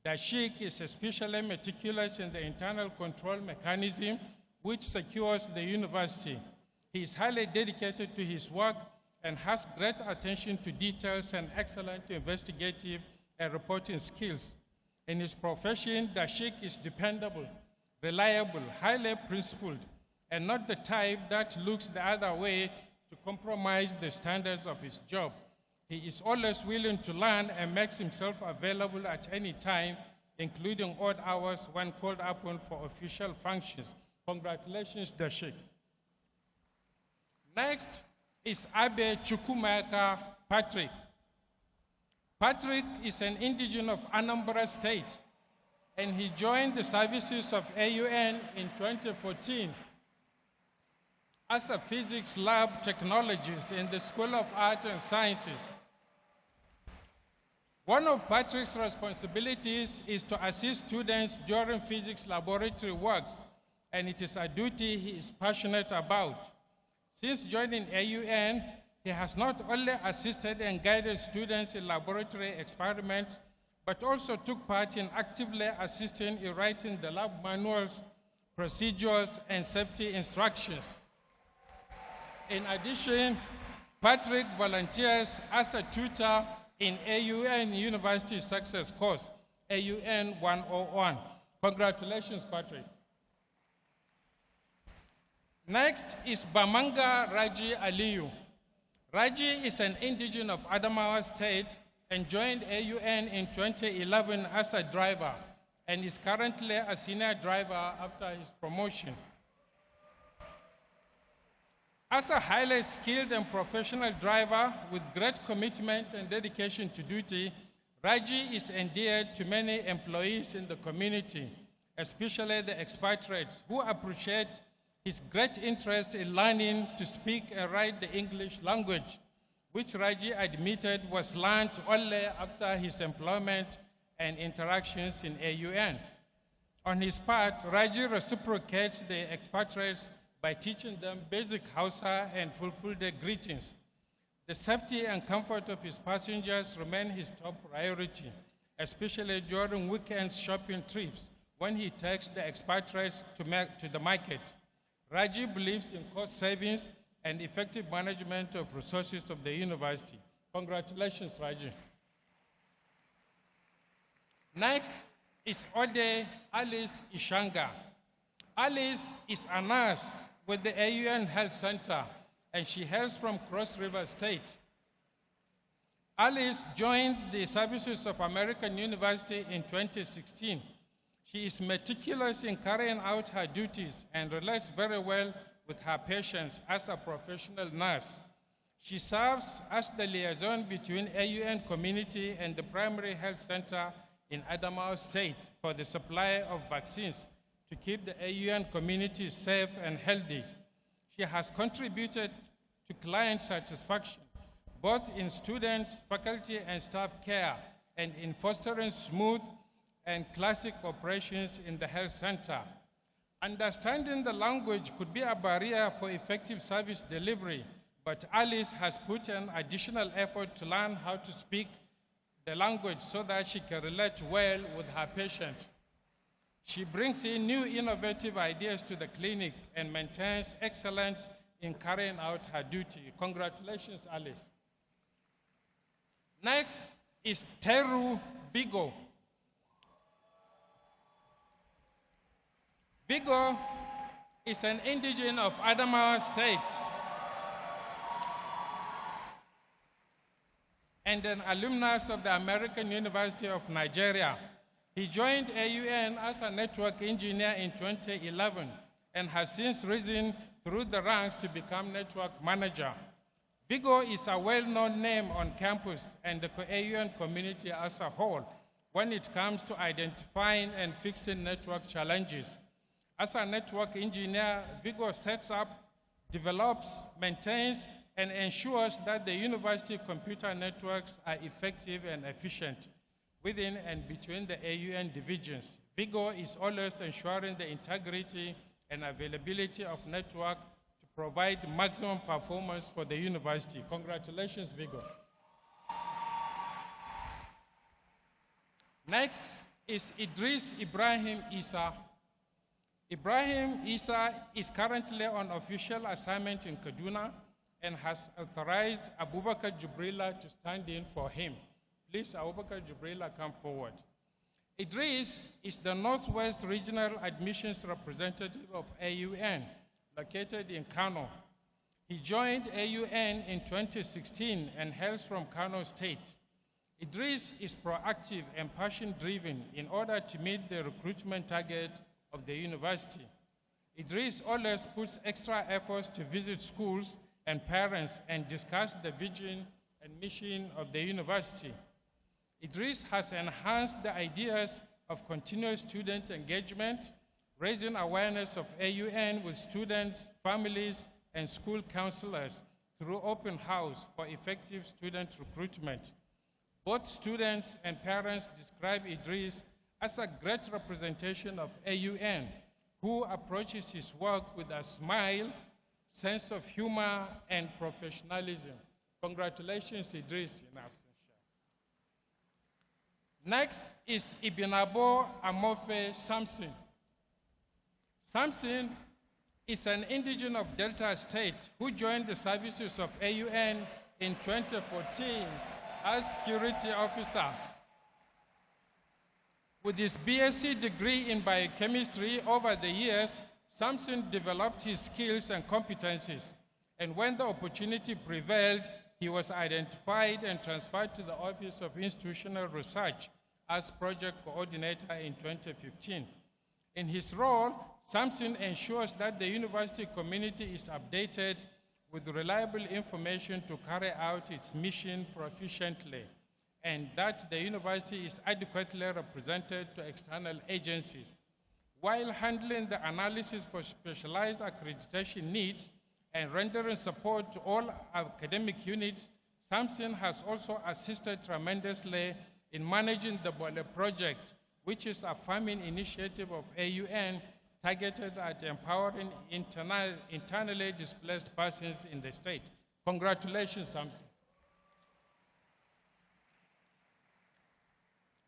Dashik is especially meticulous in the internal control mechanism which secures the university. He is highly dedicated to his work and has great attention to details and excellent investigative and reporting skills. In his profession, Dashik is dependable, reliable, highly principled, and not the type that looks the other way to compromise the standards of his job. He is always willing to learn and makes himself available at any time, including odd hours when called upon for official functions. Congratulations, Dashik. Next is Abe Chukwumeka Patrick. Patrick is an indigenous of Anambra State, and he joined the services of AUN in 2014 as a physics lab technologist in the School of Art and Sciences. One of Patrick's responsibilities is to assist students during physics laboratory works, and it is a duty he is passionate about. Since joining AUN, he has not only assisted and guided students in laboratory experiments, but also took part in actively assisting in writing the lab manuals, procedures, and safety instructions. In addition, Patrick volunteers as a tutor in AUN University Success Course, AUN 101. Congratulations, Patrick. Next is Bamanga Raji Aliyu. Raji is an indigenous of Adamawa State and joined AUN in 2011 as a driver and is currently a senior driver after his promotion. As a highly skilled and professional driver with great commitment and dedication to duty, Raji is endeared to many employees in the community, especially the expatriates, who appreciate his great interest in learning to speak and write the English language, which Raji admitted was learned only after his employment and interactions in AUN. On his part, Raji reciprocates the expatriates by teaching them basic Hausa and Fulfulde greetings. The safety and comfort of his passengers remain his top priority, especially during weekend shopping trips when he takes the expatriates to the market. Raji believes in cost savings and effective management of resources of the university. Congratulations, Raji. Next is Ode Alice Ishanga. Alice is a nurse with the AUN Health Center, and she hails from Cross River State. Alice joined the services of American University in 2016. She is meticulous in carrying out her duties and relates very well with her patients as a professional nurse. She serves as the liaison between AUN community and the primary health center in Adamawa State for the supply of vaccines to keep the AUN community safe and healthy. She has contributed to client satisfaction, both in students, faculty, and staff care, and in fostering smooth and classic operations in the health center. Understanding the language could be a barrier for effective service delivery, but Alice has put an additional effort to learn how to speak the language so that she can relate well with her patients. She brings in new innovative ideas to the clinic and maintains excellence in carrying out her duty. Congratulations, Alice. Next is Teru Vigo. Vigo is an indigene of Adamawa State and an alumnus of the American University of Nigeria. He joined AUN as a network engineer in 2011 and has since risen through the ranks to become network manager. Vigo is a well-known name on campus and the AUN community as a whole when it comes to identifying and fixing network challenges. As a network engineer, Vigo sets up, develops, maintains, and ensures that the university computer networks are effective and efficient within and between the AUN divisions. Vigo is always ensuring the integrity and availability of network to provide maximum performance for the university. Congratulations, Vigo. Next is Idris Ibrahim Isa. Ibrahim Isa is currently on official assignment in Kaduna and has authorized Abubakar Jibrila to stand in for him. Please, Abubakar Jibrila, come forward. Idris is the Northwest Regional Admissions Representative of AUN, located in Kano. He joined AUN in 2016 and hails from Kano State. Idris is proactive and passion-driven in order to meet the recruitment target of the university. Idris always puts extra efforts to visit schools and parents and discuss the vision and mission of the university. Idris has enhanced the ideas of continuous student engagement, raising awareness of AUN with students, families, and school counselors through open house for effective student recruitment. Both students and parents describe Idris as a great representation of AUN, who approaches his work with a smile, sense of humor, and professionalism. Congratulations, Idris, in absentia. Next is Ibinabo Amofe Samson. Samson is an indigene of Delta State who joined the services of AUN in 2014 as security officer. With his BSc degree in biochemistry over the years, Samson developed his skills and competencies, and when the opportunity prevailed, he was identified and transferred to the Office of Institutional Research as project coordinator in 2015. In his role, Samson ensures that the university community is updated with reliable information to carry out its mission proficiently, and that the university is adequately represented to external agencies. While handling the analysis for specialized accreditation needs and rendering support to all academic units, Samson has also assisted tremendously in managing the Bole project, which is a farming initiative of AUN targeted at empowering internally displaced persons in the state. Congratulations, Samson.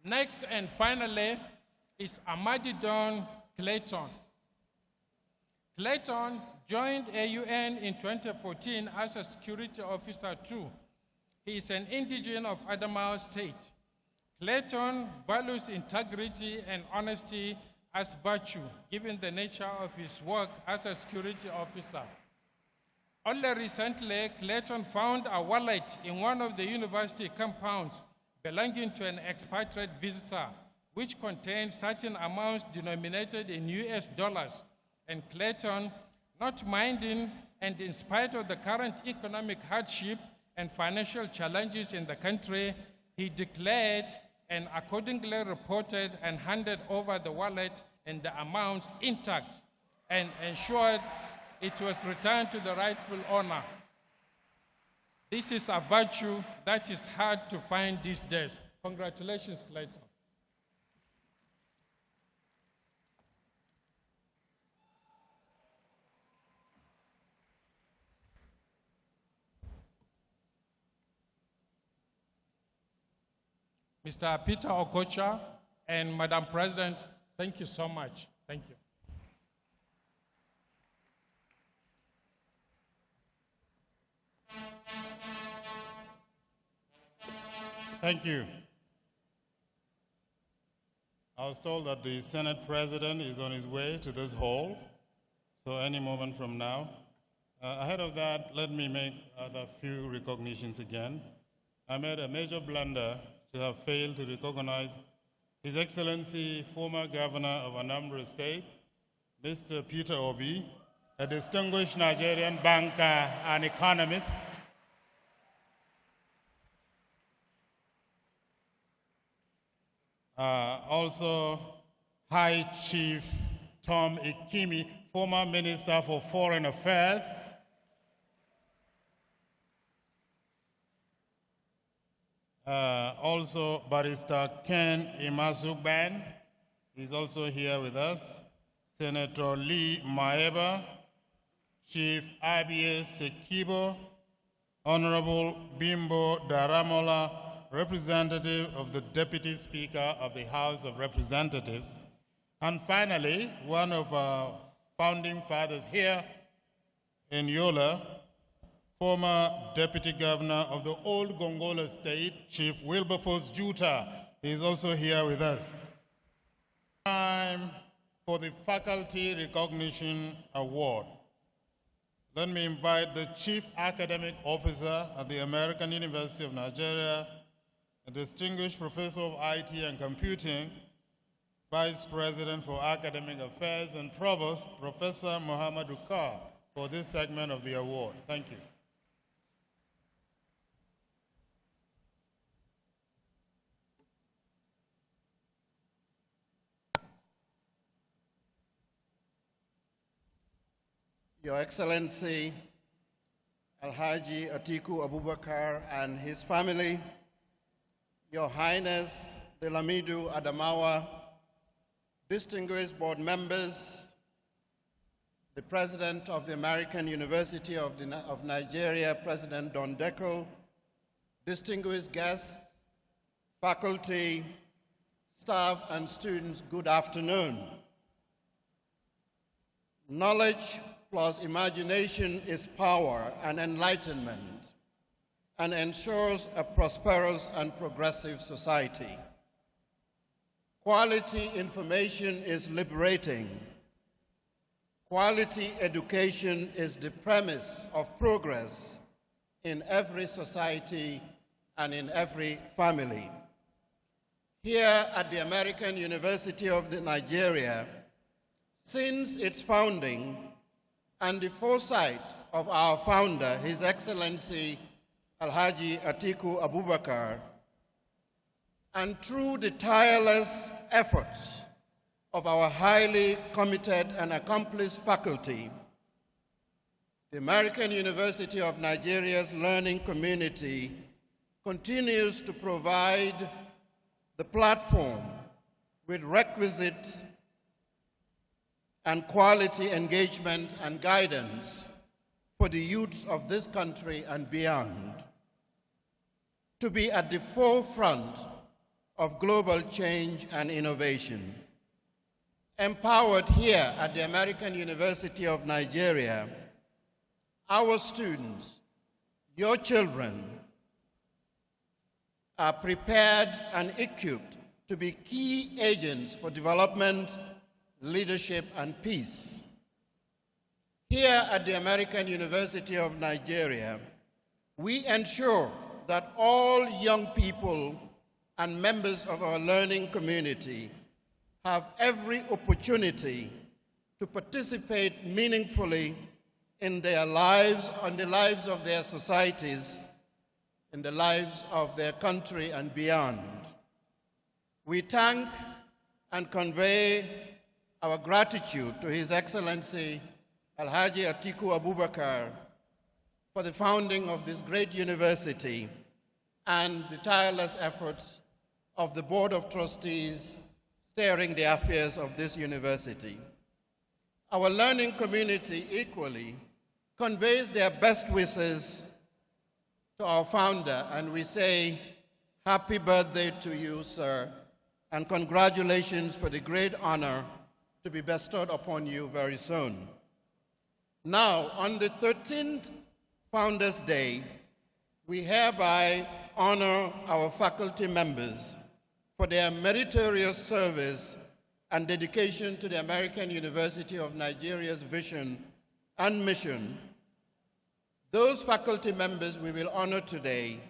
Next and finally is Amadidon Clayton. Clayton joined AUN in 2014 as a security officer too. He is an indigene of Adamawa State. Clayton values integrity and honesty as virtue, given the nature of his work as a security officer. Only recently, Clayton found a wallet in one of the university compounds belonging to an expatriate visitor, which contained certain amounts denominated in US dollars. And Clayton, not minding and in spite of the current economic hardship and financial challenges in the country, he declared and accordingly reported and handed over the wallet and the amounts intact and ensured it was returned to the rightful owner. This is a virtue that is hard to find these days. Congratulations, Clayton. Mr. Peter Okocha, and Madam President, thank you so much. Thank you. Thank you. I was told that the Senate President is on his way to this hall, so any moment from now. Ahead of that, let me make other few recognitions again. I made a major blunder to have failed to recognize His Excellency, former Governor of Anambra State, Mr. Peter Obi, a distinguished Nigerian banker and economist. Also, High Chief Tom Ikimi, former Minister for Foreign Affairs. Also, Barrister Ken Imazugban is also here with us. Senator Lee Maeba, Chief Abie Sekibo, Honorable Bimbo Daramola, representative of the Deputy Speaker of the House of Representatives. And finally, one of our founding fathers here in Yola, former Deputy Governor of the old Gongola State, Chief Wilberforce Juta, is also here with us. Time for the Faculty Recognition Award. Let me invite the Chief Academic Officer at the American University of Nigeria, a distinguished Professor of IT and Computing, Vice President for Academic Affairs, and Provost, Professor Muhammadu Kar, for this segment of the award. Thank you. Your Excellency, Alhaji Atiku Abubakar and his family, Your Highness the Lamido Adamawa, distinguished board members, the President of the American University of Nigeria, President Don Dekel, distinguished guests, faculty, staff, and students, good afternoon. Knowledge plus imagination is power and enlightenment, and ensures a prosperous and progressive society. Quality information is liberating. Quality education is the premise of progress in every society and in every family. Here at the American University of Nigeria, since its founding and the foresight of our founder, His Excellency Alhaji Atiku Abubakar, and through the tireless efforts of our highly committed and accomplished faculty, the American University of Nigeria's learning community continues to provide the platform with requisite and quality engagement and guidance for the youths of this country and beyond, to be at the forefront of global change and innovation. Empowered here at the American University of Nigeria, our students, your children, are prepared and equipped to be key agents for development, leadership, and peace. Here at the American University of Nigeria, we ensure that all young people and members of our learning community have every opportunity to participate meaningfully in their lives, on the lives of their societies, in the lives of their country and beyond. We thank and convey our gratitude to His Excellency Alhaji Atiku Abubakar for the founding of this great university and the tireless efforts of the Board of Trustees steering the affairs of this university. Our learning community equally conveys their best wishes to our founder, and we say, Happy birthday to you, sir, and congratulations for the great honor to be bestowed upon you very soon. Now, on the 13th Founders' Day, we hereby honor our faculty members for their meritorious service and dedication to the American University of Nigeria's vision and mission. Those faculty members we will honor today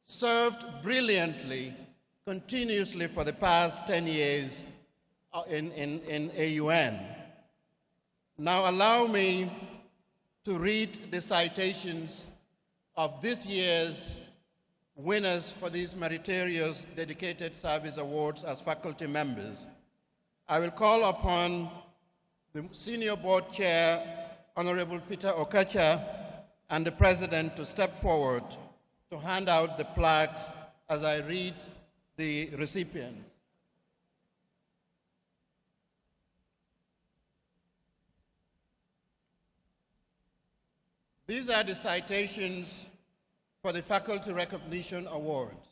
served brilliantly, continuously for the past 10 years in AUN. Now allow me to read the citations of this year's winners for these meritorious dedicated service awards as faculty members. I will call upon the Senior Board Chair, Honorable Peter Okacha, and the President to step forward to hand out the plaques as I read the recipients. These are the citations for the Faculty Recognition Awards.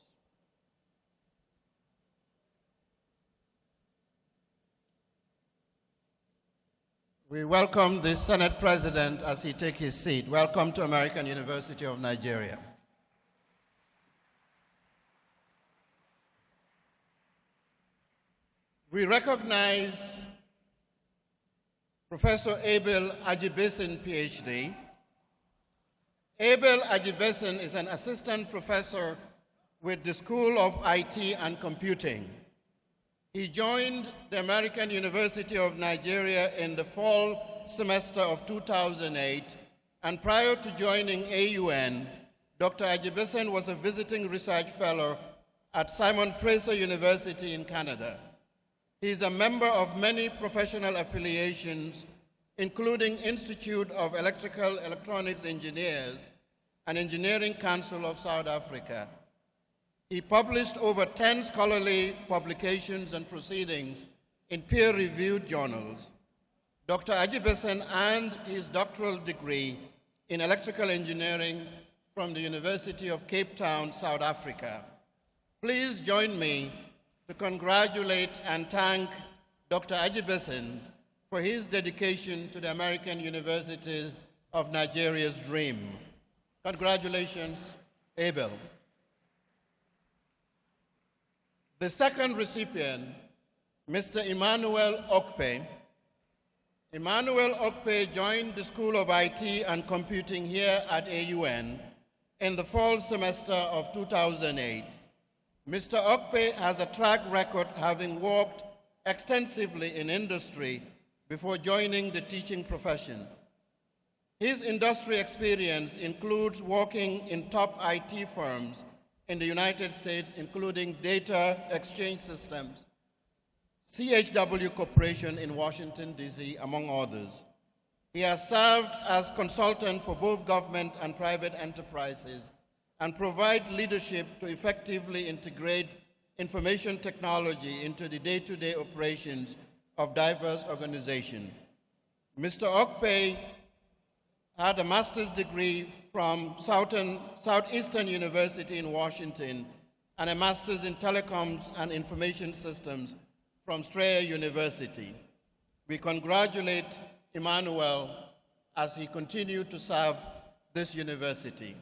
We welcome the Senate President as he takes his seat. Welcome to American University of Nigeria. We recognize Professor Abel Ajibesin, PhD. Abel Ajibesin is an assistant professor with the School of IT and Computing. He joined the American University of Nigeria in the fall semester of 2008, and prior to joining AUN, Dr. Ajibesin was a visiting research fellow at Simon Fraser University in Canada. He is a member of many professional affiliations, including Institute of Electrical Electronics Engineers and Engineering Council of South Africa. He published over 10 scholarly publications and proceedings in peer-reviewed journals. Dr. Ajibesin earned his doctoral degree in electrical engineering from the University of Cape Town, South Africa. Please join me to congratulate and thank Dr. Ajibesin for his dedication to the American Universities of Nigeria's dream. Congratulations, Abel. The second recipient, Mr. Emmanuel Okpe. Emmanuel Okpe joined the School of IT and Computing here at AUN in the fall semester of 2008. Mr. Okpe has a track record having worked extensively in industry before joining the teaching profession. His industry experience includes working in top IT firms in the United States, including Data Exchange Systems, CHW Corporation in Washington, D.C., among others. He has served as consultant for both government and private enterprises and provide leadership to effectively integrate information technology into the day-to-day operations of diverse organizations. Mr. Okpe had a master's degree from Southeastern University in Washington and a master's in telecoms and information systems from Strayer University. We congratulate Emmanuel as he continued to serve this university.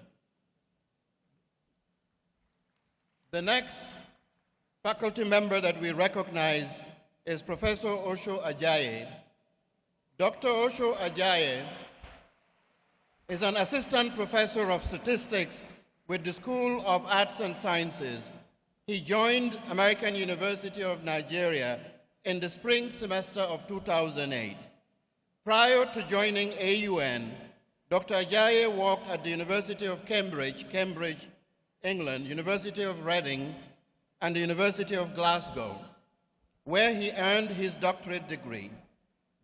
The next faculty member that we recognize is Professor Osho Ajayi. Dr. Osho Ajayi is an assistant professor of statistics with the School of Arts and Sciences. He joined American University of Nigeria in the spring semester of 2008. Prior to joining AUN, Dr. Ajayi worked at the University of Cambridge, England, University of Reading, and the University of Glasgow, where he earned his doctorate degree.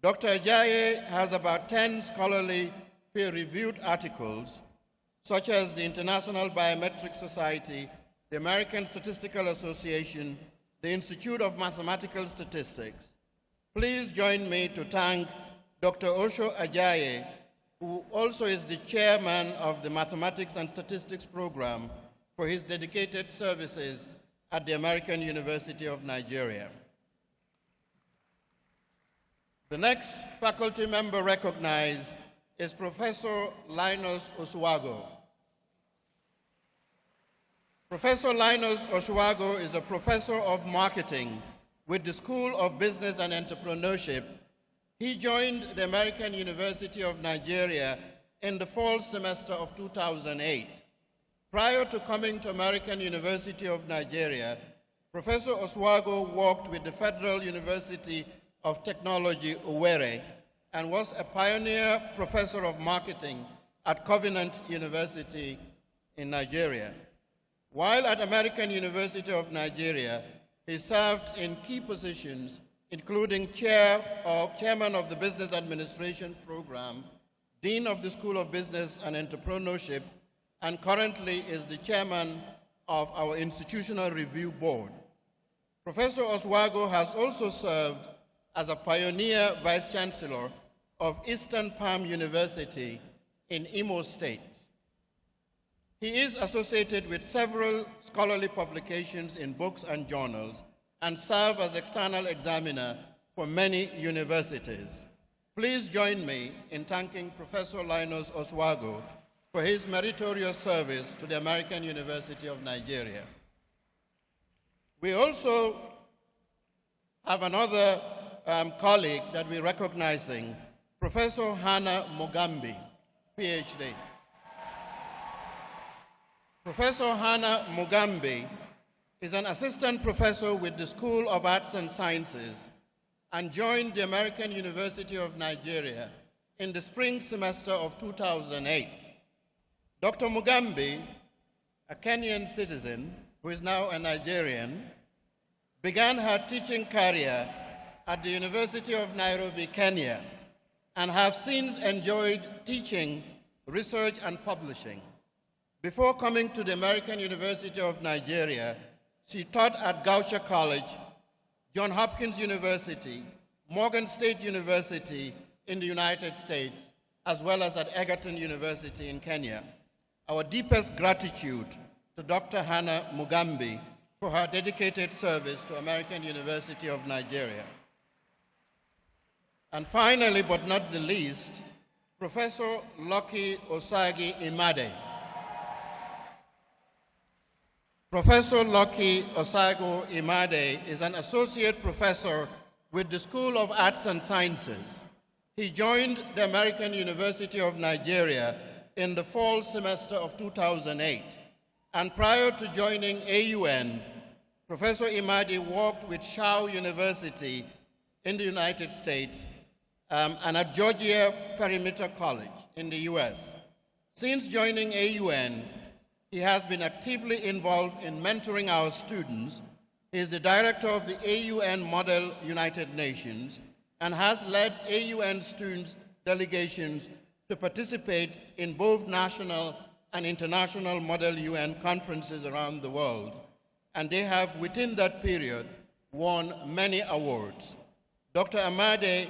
Dr. Ajayi has about 10 scholarly peer-reviewed articles, such as the International Biometric Society, the American Statistical Association, the Institute of Mathematical Statistics. Please join me to thank Dr. Osho Ajayi, who also is the chairman of the Mathematics and Statistics Program, for his dedicated services at the American University of Nigeria. The next faculty member recognized is Professor Linus Osuago. Professor Linus Osuago is a professor of marketing with the School of Business and Entrepreneurship. He joined the American University of Nigeria in the fall semester of 2008. Prior to coming to American University of Nigeria, Professor Osuago worked with the Federal University of Technology, Owerri, and was a pioneer professor of marketing at Covenant University in Nigeria. While at American University of Nigeria, he served in key positions, including chairman of the Business Administration Program, Dean of the School of Business and Entrepreneurship, and currently is the chairman of our Institutional Review Board. Professor Osuago has also served as a pioneer vice chancellor of Eastern Palm University in Imo State. He is associated with several scholarly publications in books and journals and served as external examiner for many universities. Please join me in thanking Professor Linus Osuago for his meritorious service to the American University of Nigeria. We also have another colleague that we're recognizing, Professor Hannah Mugambi, PhD. Professor Hannah Mugambi is an assistant professor with the School of Arts and Sciences and joined the American University of Nigeria in the spring semester of 2008. Dr. Mugambi, a Kenyan citizen who is now a Nigerian, began her teaching career at the University of Nairobi, Kenya, and have since enjoyed teaching, research, and publishing. Before coming to the American University of Nigeria, she taught at Goucher College, Johns Hopkins University, Morgan State University in the United States, as well as at Egerton University in Kenya. Our deepest gratitude to Dr. Hannah Mugambi for her dedicated service to American University of Nigeria. And finally, but not the least, Professor Lucky Osagi Imade. Professor Lucky Osago Imade is an associate professor with the School of Arts and Sciences. He joined the American University of Nigeria in the fall semester of 2008. And prior to joining AUN, Professor Imade worked with Shaw University in the United States and at Georgia Perimeter College in the US. Since joining AUN, he has been actively involved in mentoring our students. He is the director of the AUN Model United Nations and has led AUN students' delegations to participate in both national and international Model UN conferences around the world. And they have, within that period, won many awards. Dr. Imade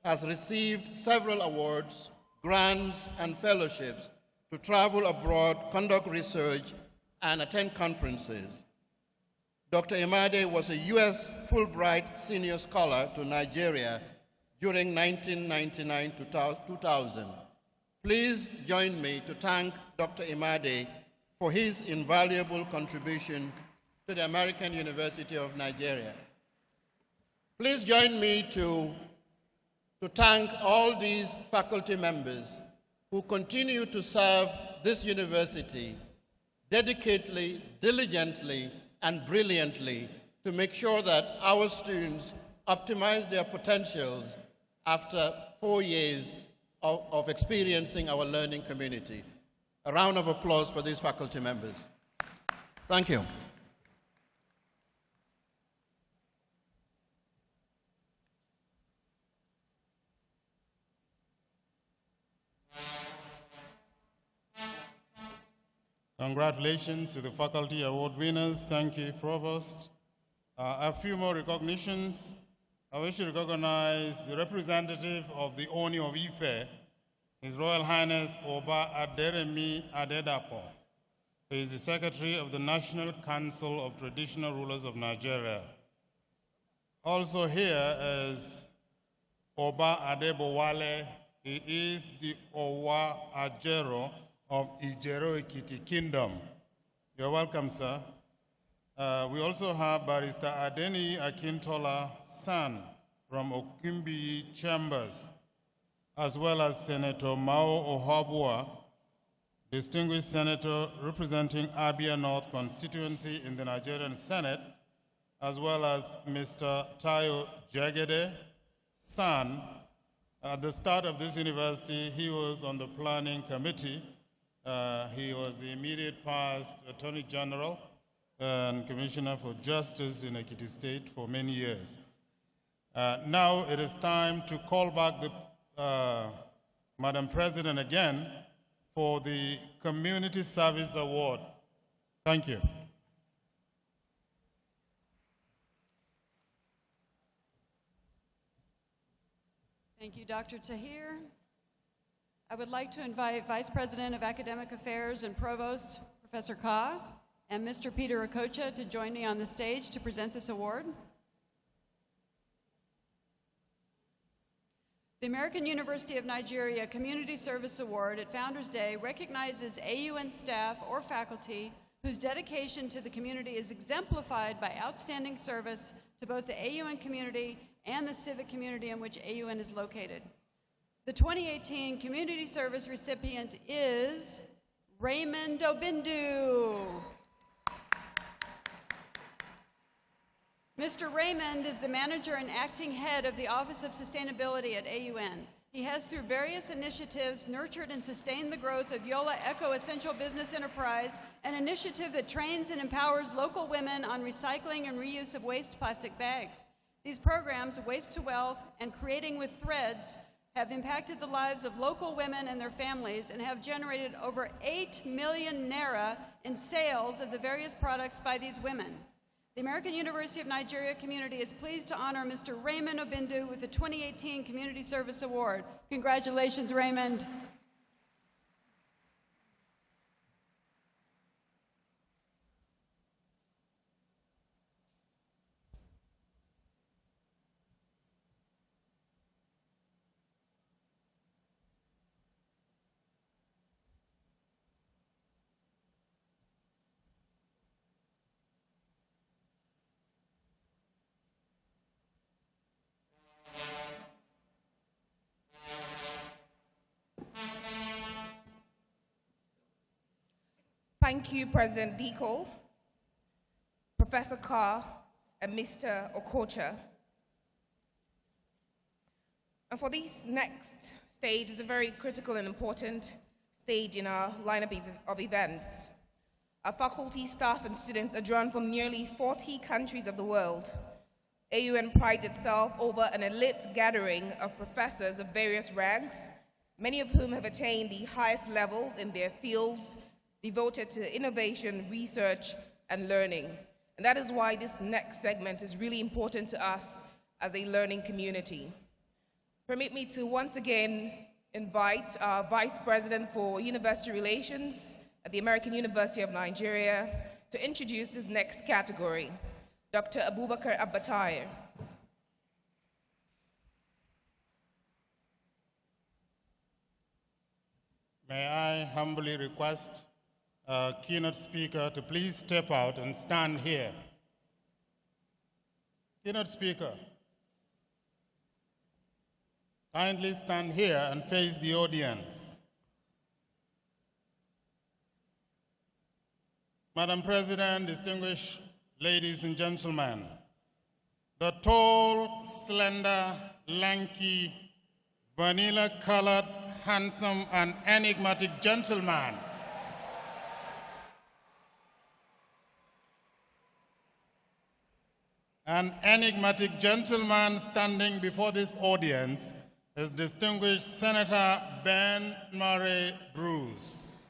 has received several awards, grants, and fellowships to travel abroad, conduct research, and attend conferences. Dr. Imade was a U.S. Fulbright Senior Scholar to Nigeria during 1999 to 2000. Please join me to thank Dr. Imade for his invaluable contribution to the American University of Nigeria. Please join me to thank all these faculty members who continue to serve this university dedicatedly, diligently, and brilliantly to make sure that our students optimize their potentials after 4 years of experiencing our learning community. A round of applause for these faculty members. Thank you. Congratulations to the faculty award winners. Thank you, Provost. A few more recognitions. I wish to recognize the representative of the Oni of Ife, His Royal Highness Oba Aderemi Adedapo. He is the Secretary of the National Council of Traditional Rulers of Nigeria. Also here is Oba Adebowale. He is the Owa Ajero of Ijero Ekiti Kingdom. You're welcome, sir. We also have Barrister Adeni Akintola San from Okimbi Chambers, as well as Senator Mao Ohabua, distinguished senator representing Abia North constituency in the Nigerian Senate, as well as Mr. Tayo Jagede San. At the start of this university, he was on the planning committee. He was the immediate past Attorney General and Commissioner for Justice in Ekiti State for many years. Now it is time to call back the Madam President again for the Community Service Award. Thank you. Thank you, Dr. Tahir. I would like to invite Vice President of Academic Affairs and Provost, Professor Ka, and Mr. Peter Okocha to join me on the stage to present this award. The American University of Nigeria Community Service Award at Founders Day recognizes AUN staff or faculty whose dedication to the community is exemplified by outstanding service to both the AUN community and the civic community in which AUN is located. The 2018 Community Service recipient is Raymond Obindu. Mr. Raymond is the manager and acting head of the Office of Sustainability at AUN. He has, through various initiatives, nurtured and sustained the growth of Yola Eco Essential Business Enterprise, an initiative that trains and empowers local women on recycling and reuse of waste plastic bags. These programs, Waste to Wealth and Creating with Threads, have impacted the lives of local women and their families and have generated over 8 million naira in sales of the various products by these women. The American University of Nigeria community is pleased to honor Mr. Raymond Obindu with the 2018 Community Service Award. Congratulations, Raymond. Thank you, President Diko, Professor Carr, and Mr. Okocha. And for this next stage, is a very critical and important stage in our lineup of events. Our faculty, staff, and students are drawn from nearly 40 countries of the world. AUN prides itself over an elite gathering of professors of various ranks, many of whom have attained the highest levels in their fields, devoted to innovation, research, and learning. And that is why this next segment is really important to us as a learning community. Permit me to once again invite our Vice President for University Relations at the American University of Nigeria to introduce this next category, Dr. Abubakar Abbataya. May I humbly request keynote speaker to please step out and stand here. Keynote speaker, kindly stand here and face the audience. Madam President, distinguished ladies and gentlemen, the tall, slender, lanky, vanilla-colored, handsome, and enigmatic gentleman An enigmatic gentleman standing before this audience is distinguished Senator Ben Murray Bruce.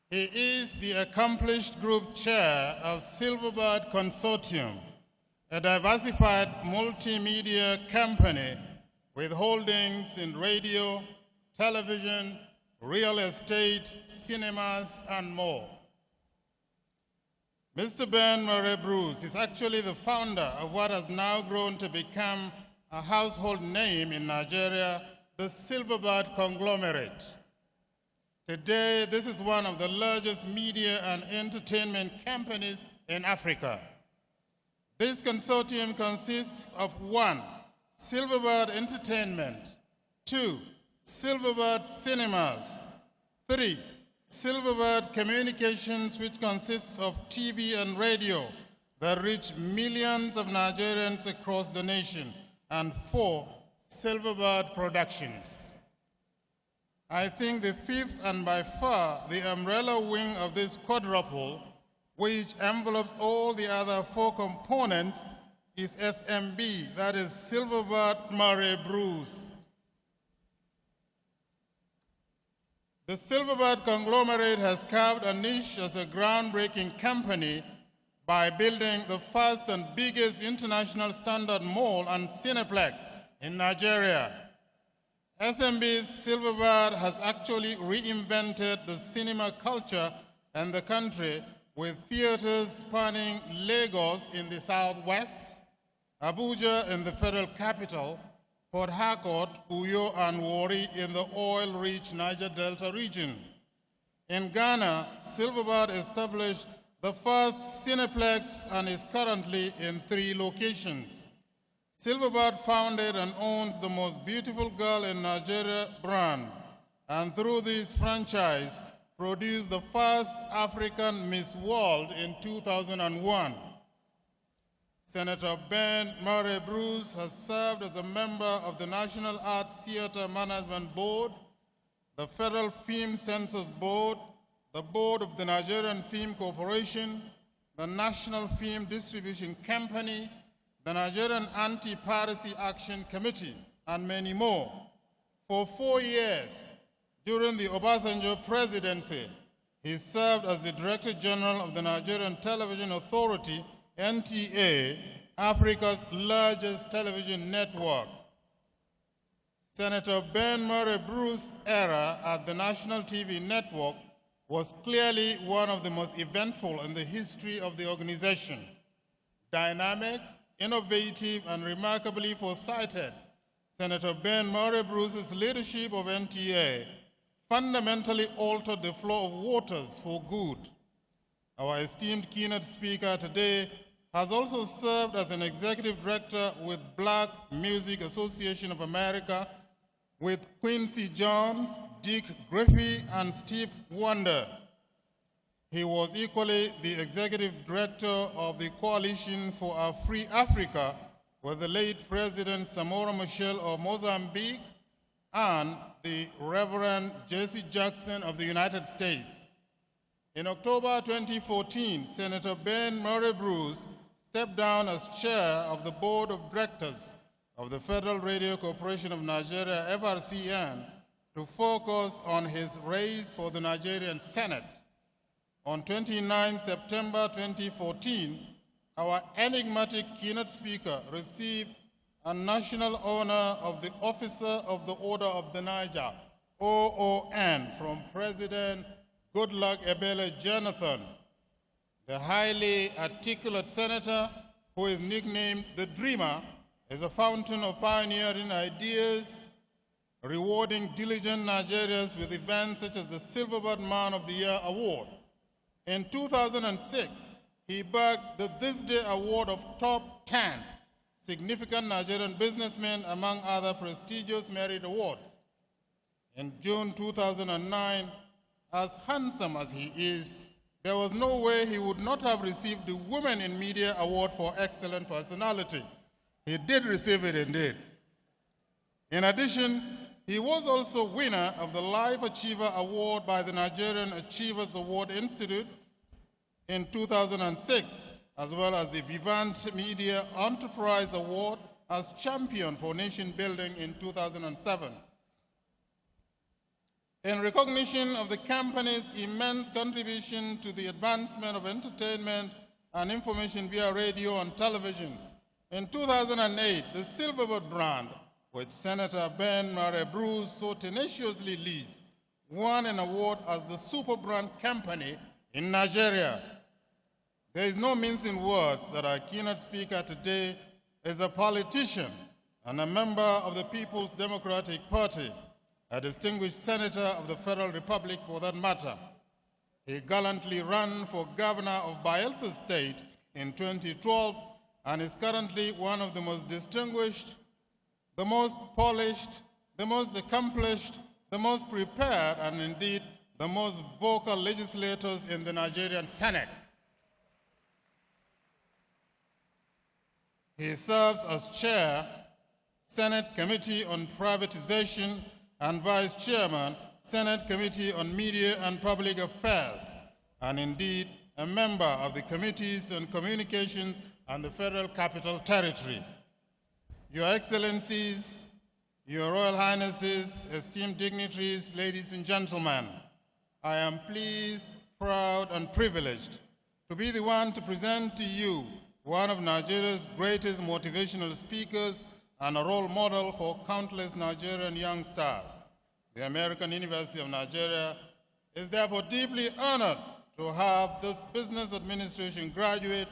He is the accomplished group chair of Silverbird Consortium, a diversified multimedia company with holdings in radio, television, real estate, cinemas, and more. Mr. Ben Murray Bruce is actually the founder of what has now grown to become a household name in Nigeria, the Silverbird conglomerate. Today, this is one of the largest media and entertainment companies in Africa. This consortium consists of 1, Silverbird Entertainment, 2, Silverbird Cinemas, 3, Silverbird Communications, which consists of TV and radio that reach millions of Nigerians across the nation, and 4, Silverbird Productions. I think the 5th and by far the umbrella wing of this quadruple, which envelopes all the other 4 components, is SMB, that is Silverbird Murray Bruce. The Silverbird conglomerate has carved a niche as a groundbreaking company by building the first and biggest international standard mall and cineplex in Nigeria. SMB's Silverbird has actually reinvented the cinema culture in the country with theaters spanning Lagos in the southwest, Abuja in the federal capital, Port Harcourt, Uyo, and Warri in the oil-rich Niger Delta region. In Ghana, Silverbird established the first Cineplex and is currently in 3 locations. Silverbird founded and owns the Most Beautiful Girl in Nigeria brand, and through this franchise, produced the first African Miss World in 2001. Senator Ben Murray Bruce has served as a member of the National Arts Theatre Management Board, the Federal Film Censors Board, the Board of the Nigerian Film Corporation, the National Film Distribution Company, the Nigerian Anti-Piracy Action Committee, and many more. For 4 years, during the Obasanjo presidency, he served as the Director General of the Nigerian Television Authority, NTA, Africa's largest television network. Senator Ben Murray Bruce's era at the National TV Network was clearly one of the most eventful in the history of the organization. Dynamic, innovative, and remarkably foresighted, Senator Ben Murray Bruce's leadership of NTA fundamentally altered the flow of waters for good. Our esteemed keynote speaker today has also served as an executive director with Black Music Association of America, with Quincy Jones, Dick Griffey, and Steve Wonder. He was equally the executive director of the Coalition for a Free Africa with the late President Samora Machel of Mozambique and the Reverend Jesse Jackson of the United States. In October 2014, Senator Ben Murray Bruce stepped down as chair of the Board of Directors of the Federal Radio Corporation of Nigeria, FRCN, to focus on his race for the Nigerian Senate. On 29 September 2014, our enigmatic keynote speaker received a national honor of the Officer of the Order of the Niger, OON, from President Goodluck Ebele Jonathan. The highly articulate senator, who is nicknamed the Dreamer, is a fountain of pioneering ideas, rewarding diligent Nigerians with events such as the Silverbird Man of the Year Award. In 2006, he bagged the This Day Award of Top 10 Significant Nigerian Businessmen, among other prestigious merit awards. In June 2009, as handsome as he is, there was no way he would not have received the Women in Media Award for Excellent Personality. He did receive it indeed. In addition, he was also winner of the Life Achiever Award by the Nigerian Achievers Award Institute in 2006, as well as the Vivant Media Enterprise Award as champion for nation building in 2007. In recognition of the company's immense contribution to the advancement of entertainment and information via radio and television, in 2008, the Silverbird brand, which Senator Ben Murray Bruce so tenaciously leads, won an award as the Super Brand Company in Nigeria. There is no mincing words that our keynote speaker today is a politician and a member of the People's Democratic Party, a distinguished senator of the Federal Republic for that matter. He gallantly ran for governor of Bayelsa State in 2012 and is currently one of the most distinguished, the most polished, the most accomplished, the most prepared, and indeed the most vocal legislators in the Nigerian Senate. He serves as chair, Senate Committee on Privatization, and vice chairman, Senate Committee on Media and Public Affairs, and indeed a member of the Committees on Communications and the Federal Capital Territory. Your Excellencies, Your Royal Highnesses, esteemed dignitaries, ladies and gentlemen, I am pleased, proud, and privileged to be the one to present to you one of Nigeria's greatest motivational speakers and a role model for countless Nigerian young stars. The American University of Nigeria is therefore deeply honored to have this business administration graduate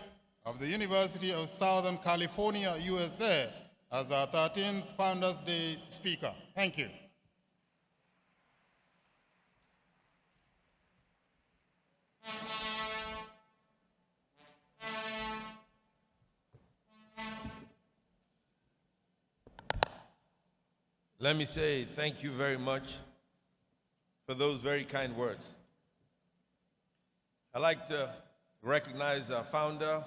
of the University of Southern California, USA, as our 13th Founders Day speaker. Thank you. Let me say thank you very much for those very kind words. I'd like to recognize our founder,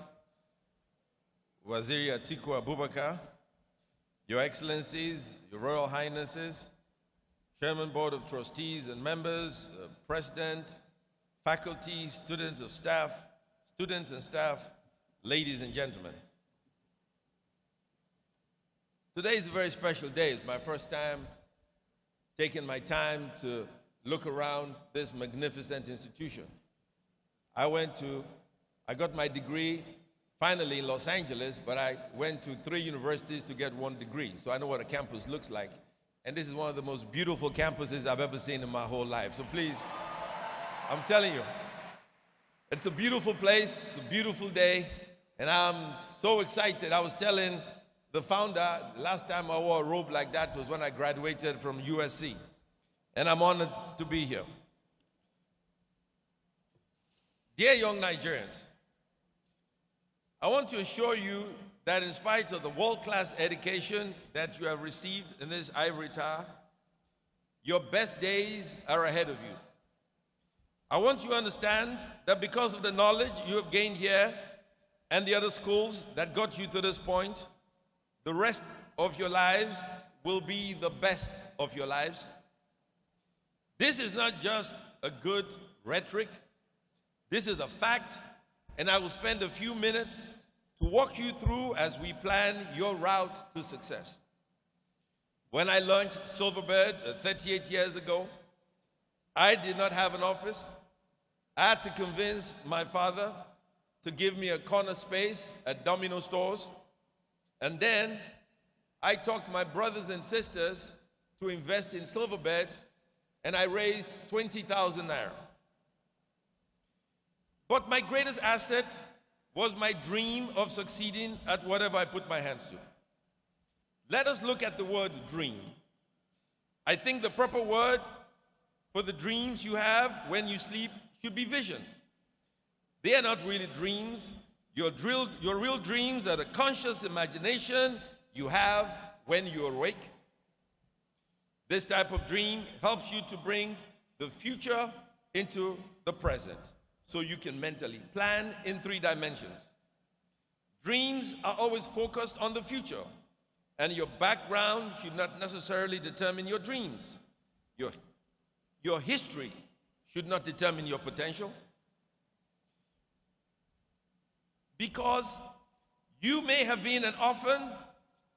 Waziri Atiku Abubakar, Your Excellencies, Your Royal Highnesses, Chairman, Board of Trustees and members, President, faculty, students and staff, ladies and gentlemen. Today is a very special day. It's my first time taking my time to look around this magnificent institution. I got my degree finally in Los Angeles, but I went to 3 universities to get 1 degree, so I know what a campus looks like. And this is one of the most beautiful campuses I've ever seen in my whole life. So please, I'm telling you, it's a beautiful place, it's a beautiful day, and I'm so excited. I was telling the founder, the last time I wore a robe like that was when I graduated from USC, and I'm honored to be here. Dear young Nigerians, I want to assure you that in spite of the world-class education that you have received in this ivory tower, your best days are ahead of you. I want you to understand that because of the knowledge you have gained here and the other schools that got you to this point, the rest of your lives will be the best of your lives. This is not just a good rhetoric. This is a fact, and I will spend a few minutes to walk you through as we plan your route to success. When I launched Silverbird 38 years ago, I did not have an office. I had to convince my father to give me a corner space at Domino stores. And then I talked my brothers and sisters to invest in Silverbird, and I raised 20,000 naira. But my greatest asset was my dream of succeeding at whatever I put my hands to. Let us look at the word dream. I think the proper word for the dreams you have when you sleep should be visions. They are not really dreams. Your real dreams are the conscious imagination you have when you're awake. This type of dream helps you to bring the future into the present, so you can mentally plan in 3 dimensions. Dreams are always focused on the future, and your background should not necessarily determine your dreams. Your history should not determine your potential. Because you may have been an orphan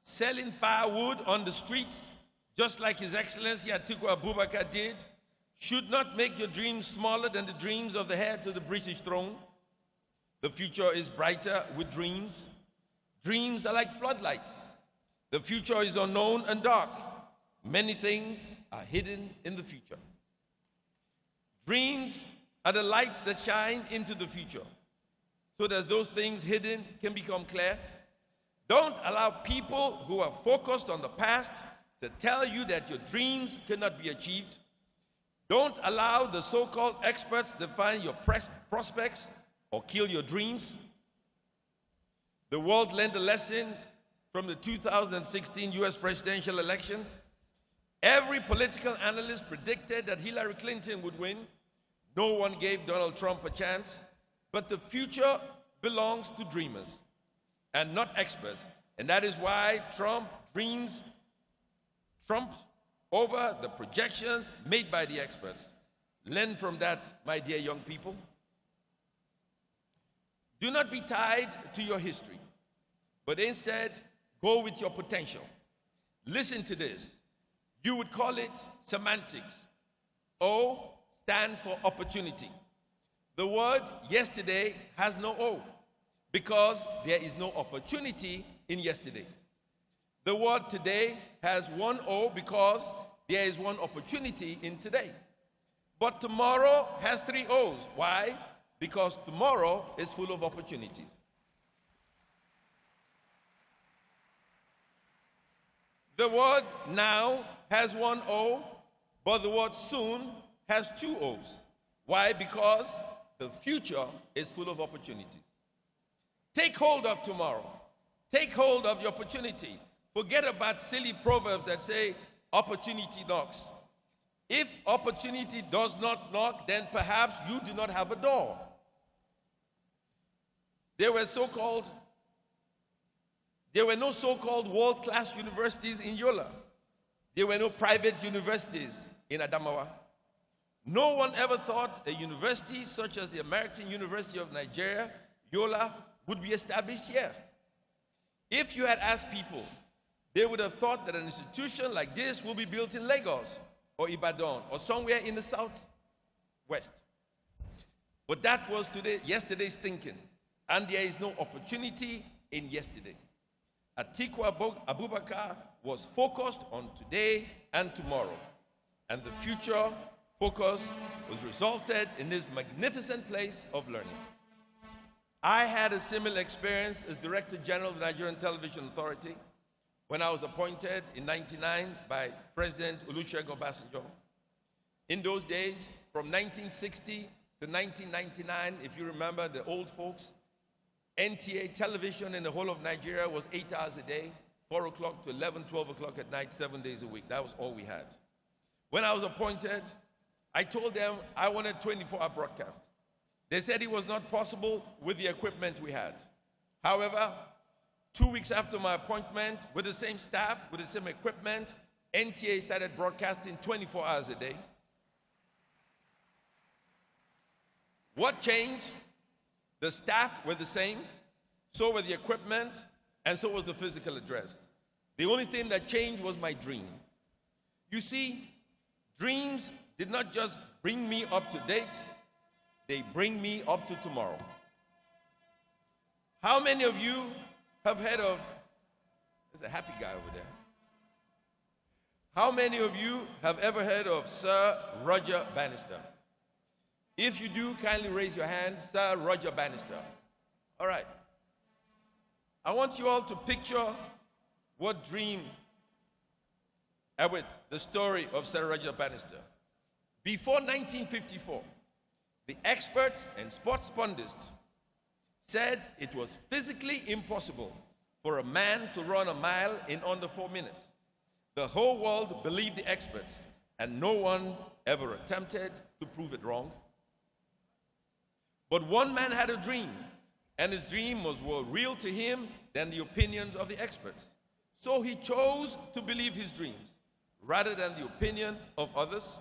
selling firewood on the streets, just like His Excellency Atiku Abubakar did, should not make your dreams smaller than the dreams of the heir to the British throne. The future is brighter with dreams. Dreams are like floodlights. The future is unknown and dark. Many things are hidden in the future. Dreams are the lights that shine into the future, so that those things hidden can become clear. Don't allow people who are focused on the past to tell you that your dreams cannot be achieved. Don't allow the so-called experts to define your prospects or kill your dreams. The world learned a lesson from the 2016 US presidential election. Every political analyst predicted that Hillary Clinton would win. No one gave Donald Trump a chance. But the future belongs to dreamers and not experts. And that is why Trump trumps over the projections made by the experts. Learn from that, my dear young people. Do not be tied to your history, but instead go with your potential. Listen to this. You would call it semantics. O stands for opportunity. The word yesterday has no O because there is no opportunity in yesterday. The word today has one O because there is one opportunity in today. But tomorrow has three O's. Why? Because tomorrow is full of opportunities. The word now has one O, but the word soon has two O's. Why? Because the future is full of opportunities. Take hold of tomorrow. Take hold of your opportunity. Forget about silly proverbs that say, opportunity knocks. If opportunity does not knock, then perhaps you do not have a door. There were no so-called world-class universities in Yola. There were no private universities in Adamawa. No one ever thought a university such as the American University of Nigeria, Yola, would be established here. If you had asked people, they would have thought that an institution like this will be built in Lagos or Ibadan or somewhere in the southwest. But that was yesterday's thinking, and there is no opportunity in yesterday. Atiku Abubakar was focused on today and tomorrow, and the future focus was resulted in this magnificent place of learning. I had a similar experience as Director General of the Nigerian Television Authority when I was appointed in 1999 by President Olusegun Obasanjo. In those days, from 1960 to 1999, if you remember the old folks, NTA television in the whole of Nigeria was 8 hours a day, 4 o'clock to 11, 12 o'clock at night, 7 days a week. That was all we had. When I was appointed, I told them I wanted 24-hour broadcast. They said it was not possible with the equipment we had. However, 2 weeks after my appointment, with the same staff, with the same equipment, NTA started broadcasting 24 hours a day. What changed? The staff were the same, so were the equipment, and so was the physical address. The only thing that changed was my dream. You see, dreams did not just bring me up to date, they bring me up to tomorrow. How many of you have heard of, there's a happy guy over there. How many of you have ever heard of Sir Roger Bannister? If you do, kindly raise your hand, Sir Roger Bannister. All right. I want you all to picture what dream with the story of Sir Roger Bannister. Before 1954, the experts and sports pundits said it was physically impossible for a man to run a mile in under 4 minutes. The whole world believed the experts, and no one ever attempted to prove it wrong. But one man had a dream, and his dream was more real to him than the opinions of the experts. So he chose to believe his dreams rather than the opinion of others.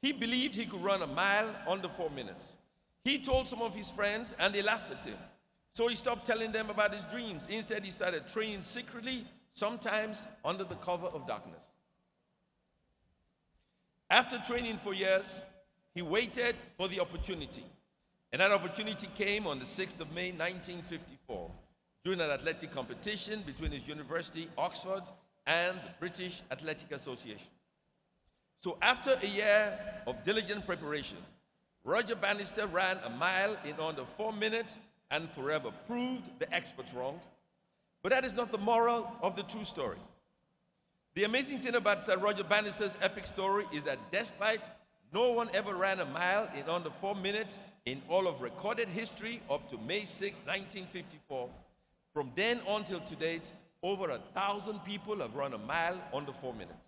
He believed he could run a mile under 4 minutes. He told some of his friends, and they laughed at him. So he stopped telling them about his dreams. Instead, he started training secretly, sometimes under the cover of darkness. After training for years, he waited for the opportunity. And that opportunity came on the 6th of May, 1954, during an athletic competition between his university, Oxford, and the British Athletic Association. So after a year of diligent preparation, Roger Bannister ran a mile in under 4 minutes and forever proved the experts wrong. But that is not the moral of the true story. The amazing thing about Sir Roger Bannister's epic story is that despite no one ever ran a mile in under 4 minutes in all of recorded history up to May 6, 1954, from then on till to date, over 1,000 people have run a mile under 4 minutes.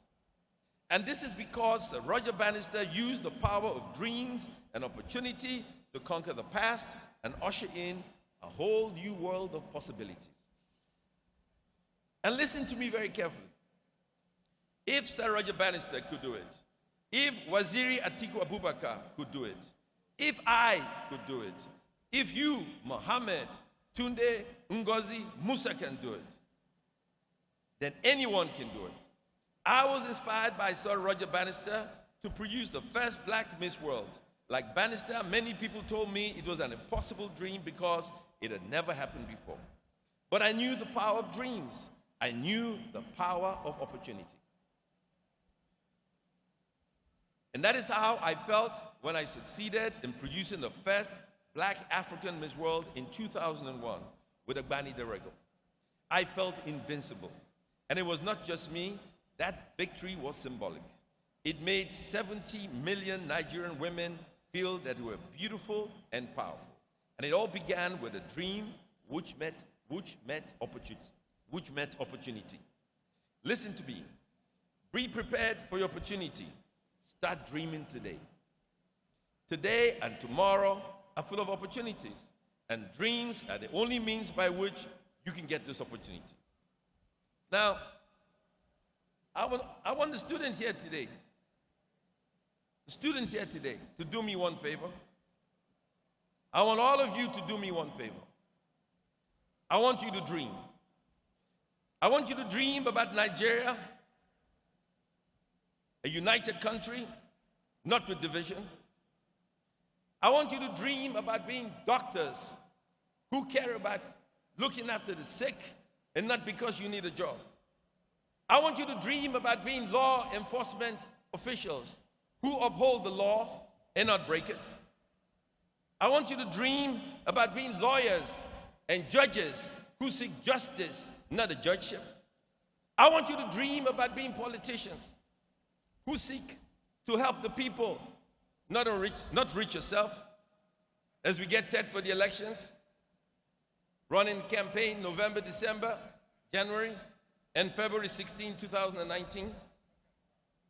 And this is because Sir Roger Bannister used the power of dreams and opportunity to conquer the past and usher in a whole new world of possibilities. And listen to me very carefully. If Sir Roger Bannister could do it, if Waziri Atiku Abubakar could do it, if I could do it, if you, Mohammed, Tunde, Ngozi, Musa can do it, then anyone can do it. I was inspired by Sir Roger Bannister to produce the first black Miss World. Like Bannister, many people told me it was an impossible dream because it had never happened before. But I knew the power of dreams. I knew the power of opportunity. And that is how I felt when I succeeded in producing the first black African Miss World in 2001 with Agbani Derego. I felt invincible. And it was not just me. That victory was symbolic. It made 70 million Nigerian women feel that they were beautiful and powerful. And it all began with a dream which met opportunity. Listen to me. Be prepared for your opportunity. Start dreaming today. Today and tomorrow are full of opportunities. And dreams are the only means by which you can get this opportunity. Now, I want the students here today, to do me one favor. I want all of you to do me one favor. I want you to dream. I want you to dream about Nigeria, a united country, not with division. I want you to dream about being doctors who care about looking after the sick and not because you need a job. I want you to dream about being law enforcement officials who uphold the law and not break it. I want you to dream about being lawyers and judges who seek justice, not a judgeship. I want you to dream about being politicians who seek to help the people, not reach yourself. As we get set for the elections, running campaign November, December, January, and February 16, 2019,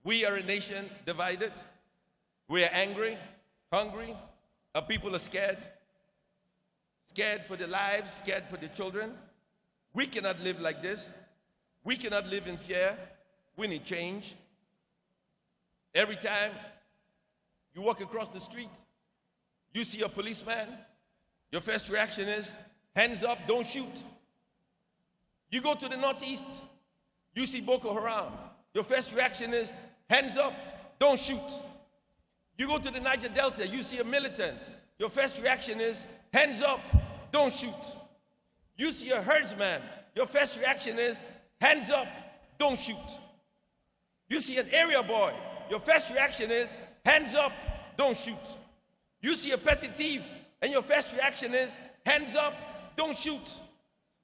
we are a nation divided. We are angry, hungry. Our people are scared. Scared for their lives, scared for their children. We cannot live like this. We cannot live in fear. We need change. Every time you walk across the street, you see a policeman, your first reaction is, hands up, don't shoot. You go to the Northeast, you see Boko Haram. Your first reaction is, hands up, don't shoot. You go to the Niger Delta, you see a militant. Your first reaction is, hands up, don't shoot. You see a herdsman. Your first reaction is, hands up, don't shoot. You see an area boy. Your first reaction is, hands up, don't shoot. You see a petty thief, and your first reaction is, hands up, don't shoot.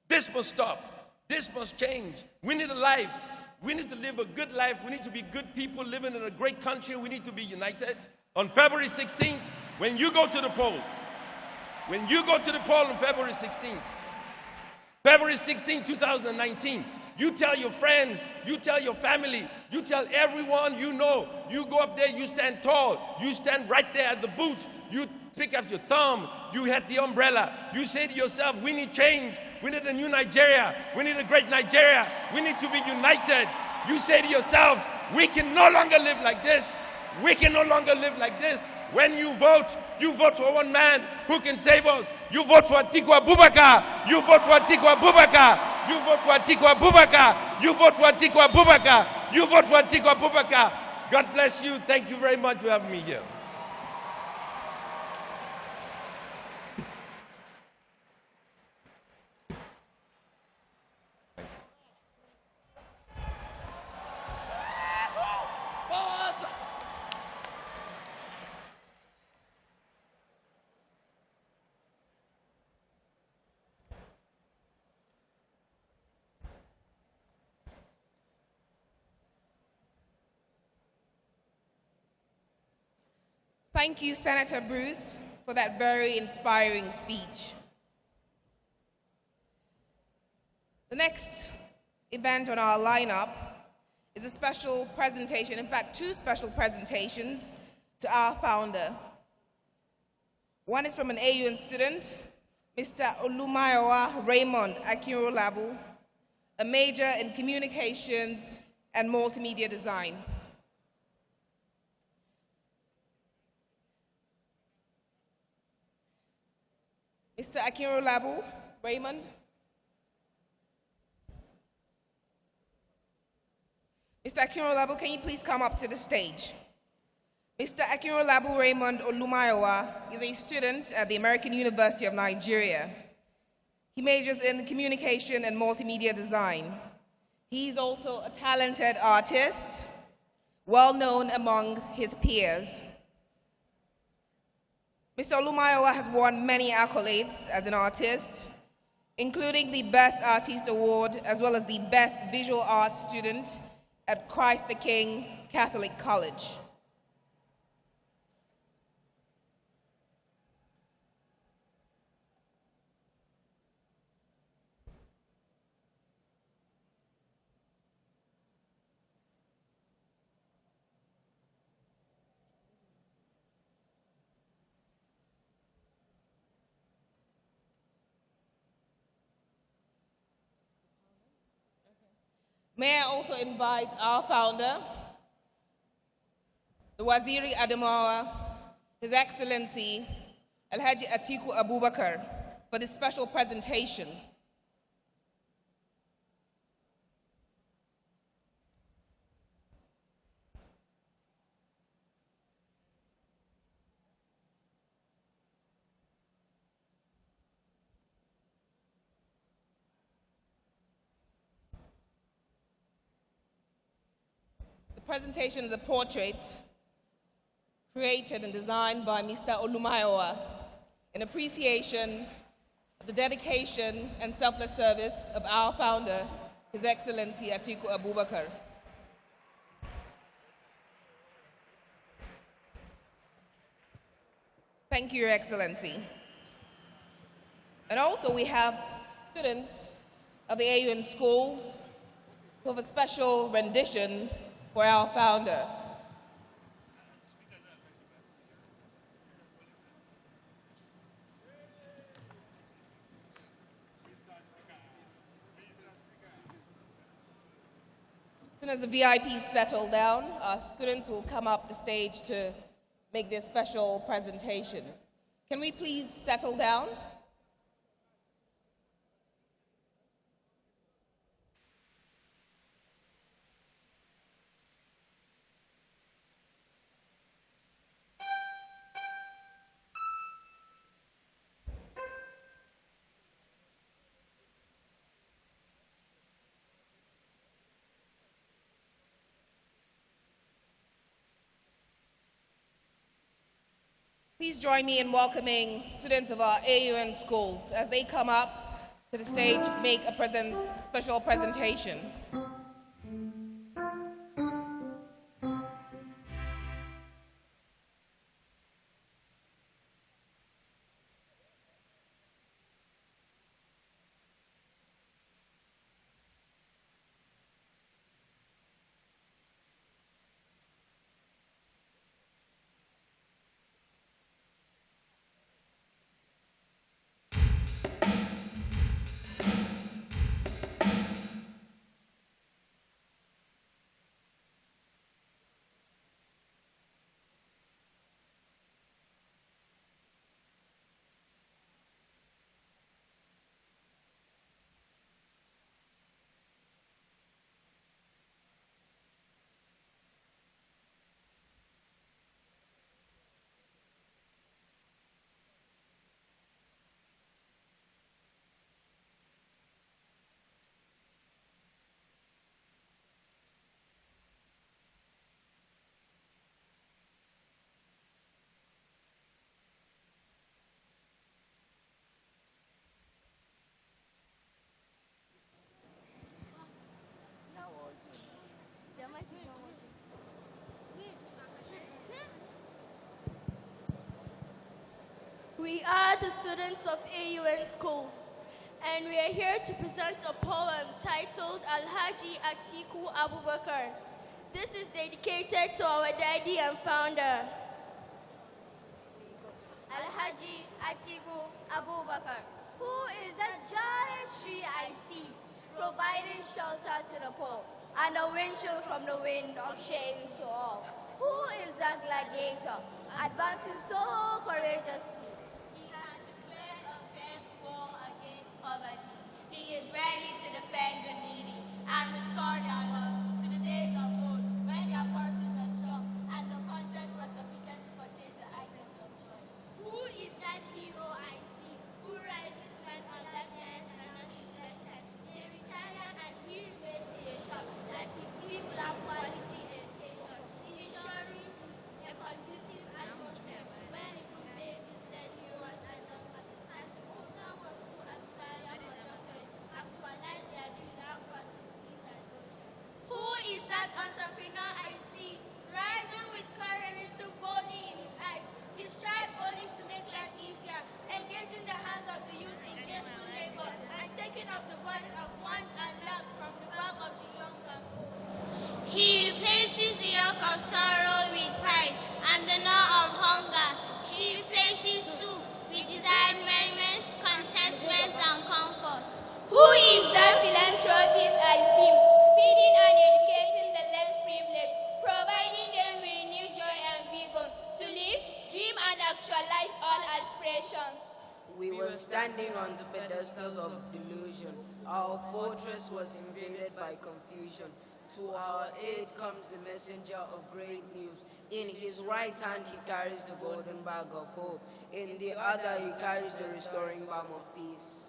This must stop. This must change. We need a life. We need to live a good life. We need to be good people living in a great country. We need to be united. On February 16th, when you go to the poll, on February 16th, February 16, 2019, you tell your friends, you tell your family, you tell everyone you know, you go up there, you stand tall, you stand right there at the booth, you pick up your thumb, you hit the umbrella, you say to yourself, we need change, we need a new Nigeria, we need a great Nigeria, we need to be united. You say to yourself, we can no longer live like this, we can no longer live like this. When you vote for one man who can save us. You vote for Atiku Abubakar. You vote for Atiku Abubakar. You vote for Atiku Abubakar. You vote for Atiku Abubakar. You vote for Atiku Abubakar. God bless you. Thank you very much for having me here. Thank you, Senator Bruce, for that very inspiring speech. The next event on our lineup is a special presentation, in fact, two special presentations to our founder. One is from an AUN student, Mr. Olumayowa Raymond Akinrolabu, a major in communications and multimedia design. Mr. Akinrolabu Raymond. Mr. Akinrolabu, can you please come up to the stage? Mr. Akinrolabu Raymond Olumayowa is a student at the American University of Nigeria. He majors in communication and multimedia design. He's also a talented artist, well known among his peers. Mr. Olumayowa has won many accolades as an artist, including the Best Artist Award, as well as the Best Visual Arts Student at Christ the King Catholic College. May I also invite our founder, the Waziri Adamawa, His Excellency Alhaji Atiku Abubakar, for this special presentation. The presentation is a portrait created and designed by Mr. Olumayowa in appreciation of the dedication and selfless service of our founder, His Excellency Atiku Abubakar. Thank you, Your Excellency. And also we have students of the AUN schools who have a special rendition for our founder. As soon as the VIPs settle down, our students will come up the stage to make their special presentation. Can we please settle down? Please join me in welcoming students of our AUN schools as they come up to the stage to make a special presentation. We are the students of AUN schools, and we are here to present a poem titled Alhaji Atiku Abubakar. This is dedicated to our daddy and founder. Alhaji Atiku Abubakar. Who is that giant tree I see, providing shelter to the poor and a windshield from the wind of shame to all? Who is that gladiator, advancing so courageously? He has declared a fierce war against poverty. He is ready to defend the needy and restore their love to the days of old, when their purses were strong and the contents were sufficient to purchase the items of choice. Who is that hero I see, who rises when other giants are not elected? They retire and he remains in a shop that his people have quality education, ensuring a conducive atmosphere where even babies learn heroes and doctors, and the sultan wants to aspire for doctorate, actualize their dream across the seas and oceans. Who is that entrepreneur I see, rising with courage so boldly in his eyes? He strives only to make life easier, engaging the hands of the youth in gainful labor, and taking up the burden of want and lack from the back of the young and old. He replaces the yoke of sorrow with pride, and the gnaw of hunger. He replaces too with desired merriment, contentment, and comfort. Who is that philanthropist I see, feeding and educating the less privileged, providing them with new joy and vigor to live, dream, and actualize all aspirations? We were standing on the pedestals of delusion. Our fortress was invaded by confusion. To our aid comes the messenger of great news. In his right hand he carries the golden bag of hope. In the other he carries the restoring balm of peace.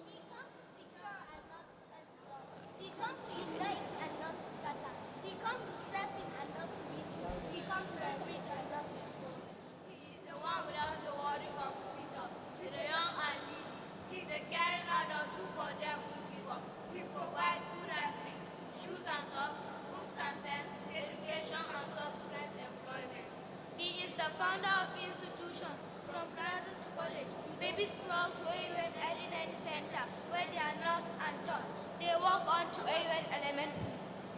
He comes to unite and not to scatter. He comes to strengthen and not to weaken. He comes to enrich and not to impose. He is the one without a worthy competitor. To the young and needy, he is a caring adult who for them will give up. We provide food and drinks, shoes and tops, books and pens, education and subsequent employment. He is the founder of institutions, from graduate to college. Babies crawl to AUN Early Learning Center, where they are nursed and taught. They walk on to AUN Elementary.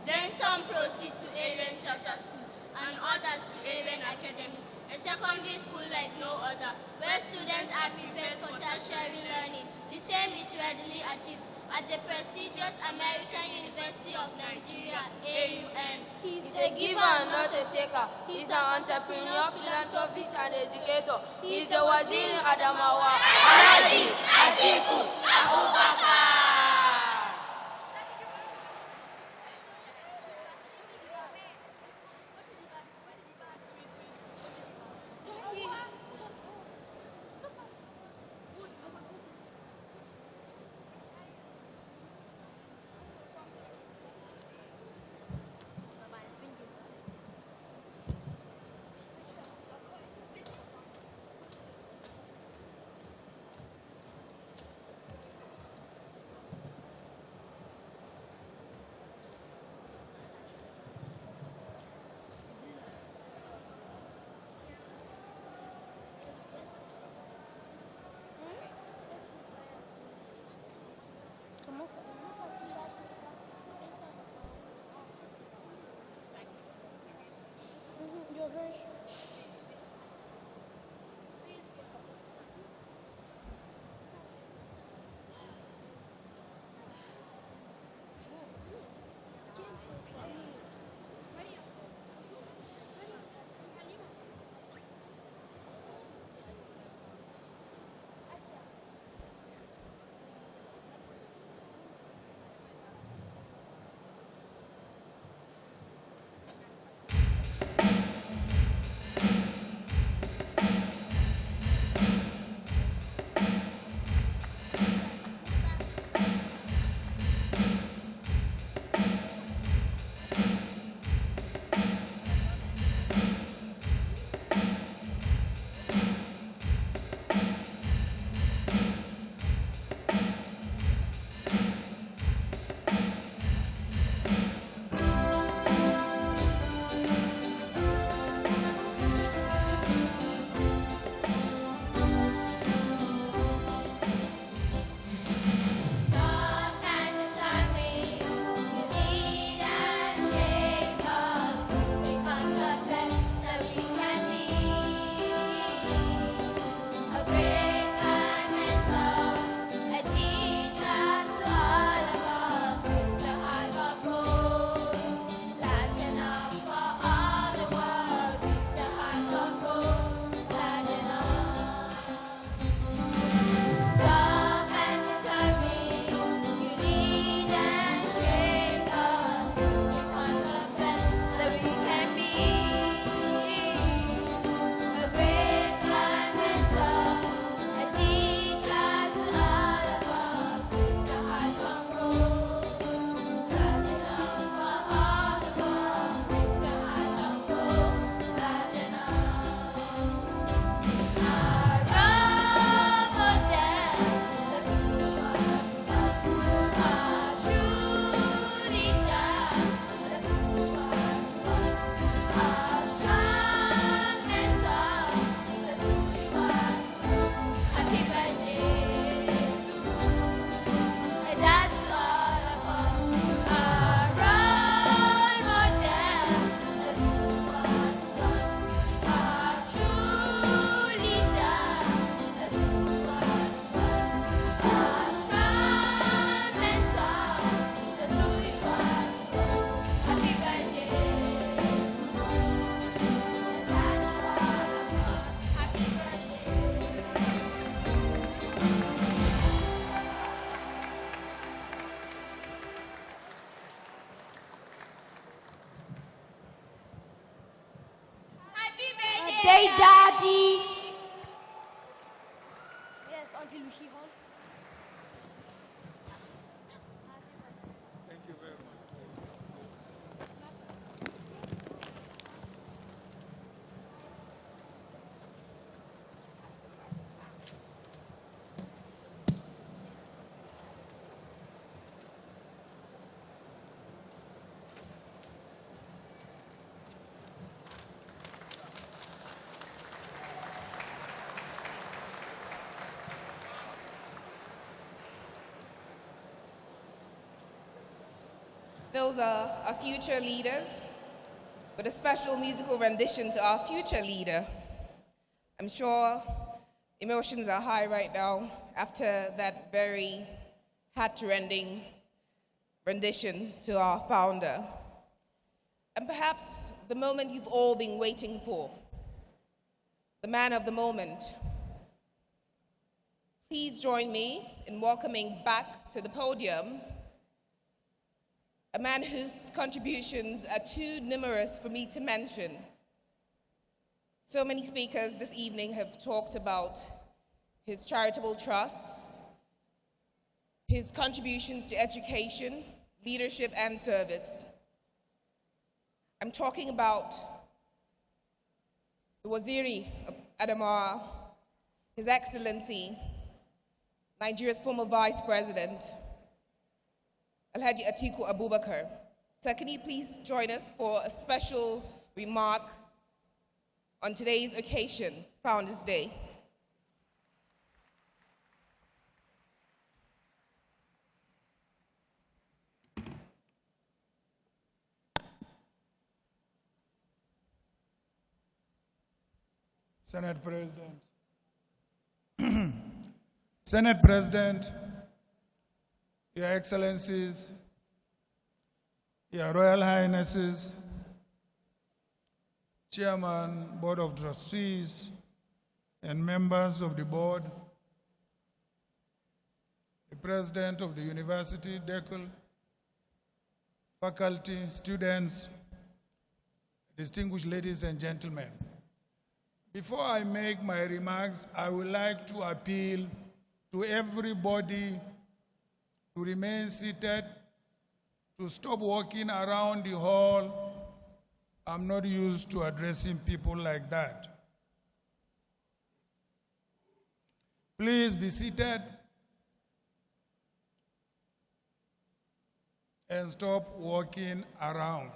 Then some proceed to AUN Charter School, and others to AUN Academy, a secondary school like no other, where students are prepared for tertiary learning. The same is readily achieved at the prestigious American University of Nigeria, AUN. He is a giver and not a taker. He is an entrepreneur, philanthropist, and educator. He is the Waziri Adamawa, Alhaji Atiku Abubakar. say daddy. Yes, until he holds it. Thank you very much. Those are our future leaders, with a special musical rendition to our future leader. I'm sure emotions are high right now after that very heart-rending rendition to our founder. And perhaps the moment you've all been waiting for, the man of the moment. Please join me in welcoming back to the podium a man whose contributions are too numerous for me to mention. So many speakers this evening have talked about his charitable trusts, his contributions to education, leadership, and service. I'm talking about the Waziri of Adamawa, His Excellency, Nigeria's former Vice President, Alhaji Atiku Abubakar. Sir, can you please join us for a special remark on today's occasion, Founders Day? Senate President. Senate President, Your Excellencies, Your Royal Highnesses, Chairman, Board of Trustees, and members of the board, the President of the University, DECL, faculty, students, distinguished ladies and gentlemen. Before I make my remarks, I would like to appeal to everybody to remain seated, to stop walking around the hall. I'm not used to addressing people like that. Please be seated and stop walking around.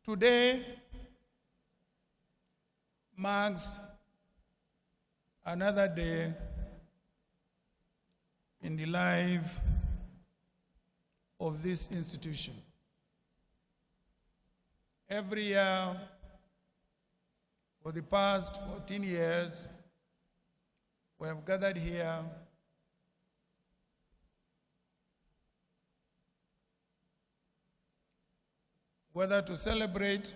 Today marks another day in the life of this institution. Every year for the past 14 years, we have gathered here whether to celebrate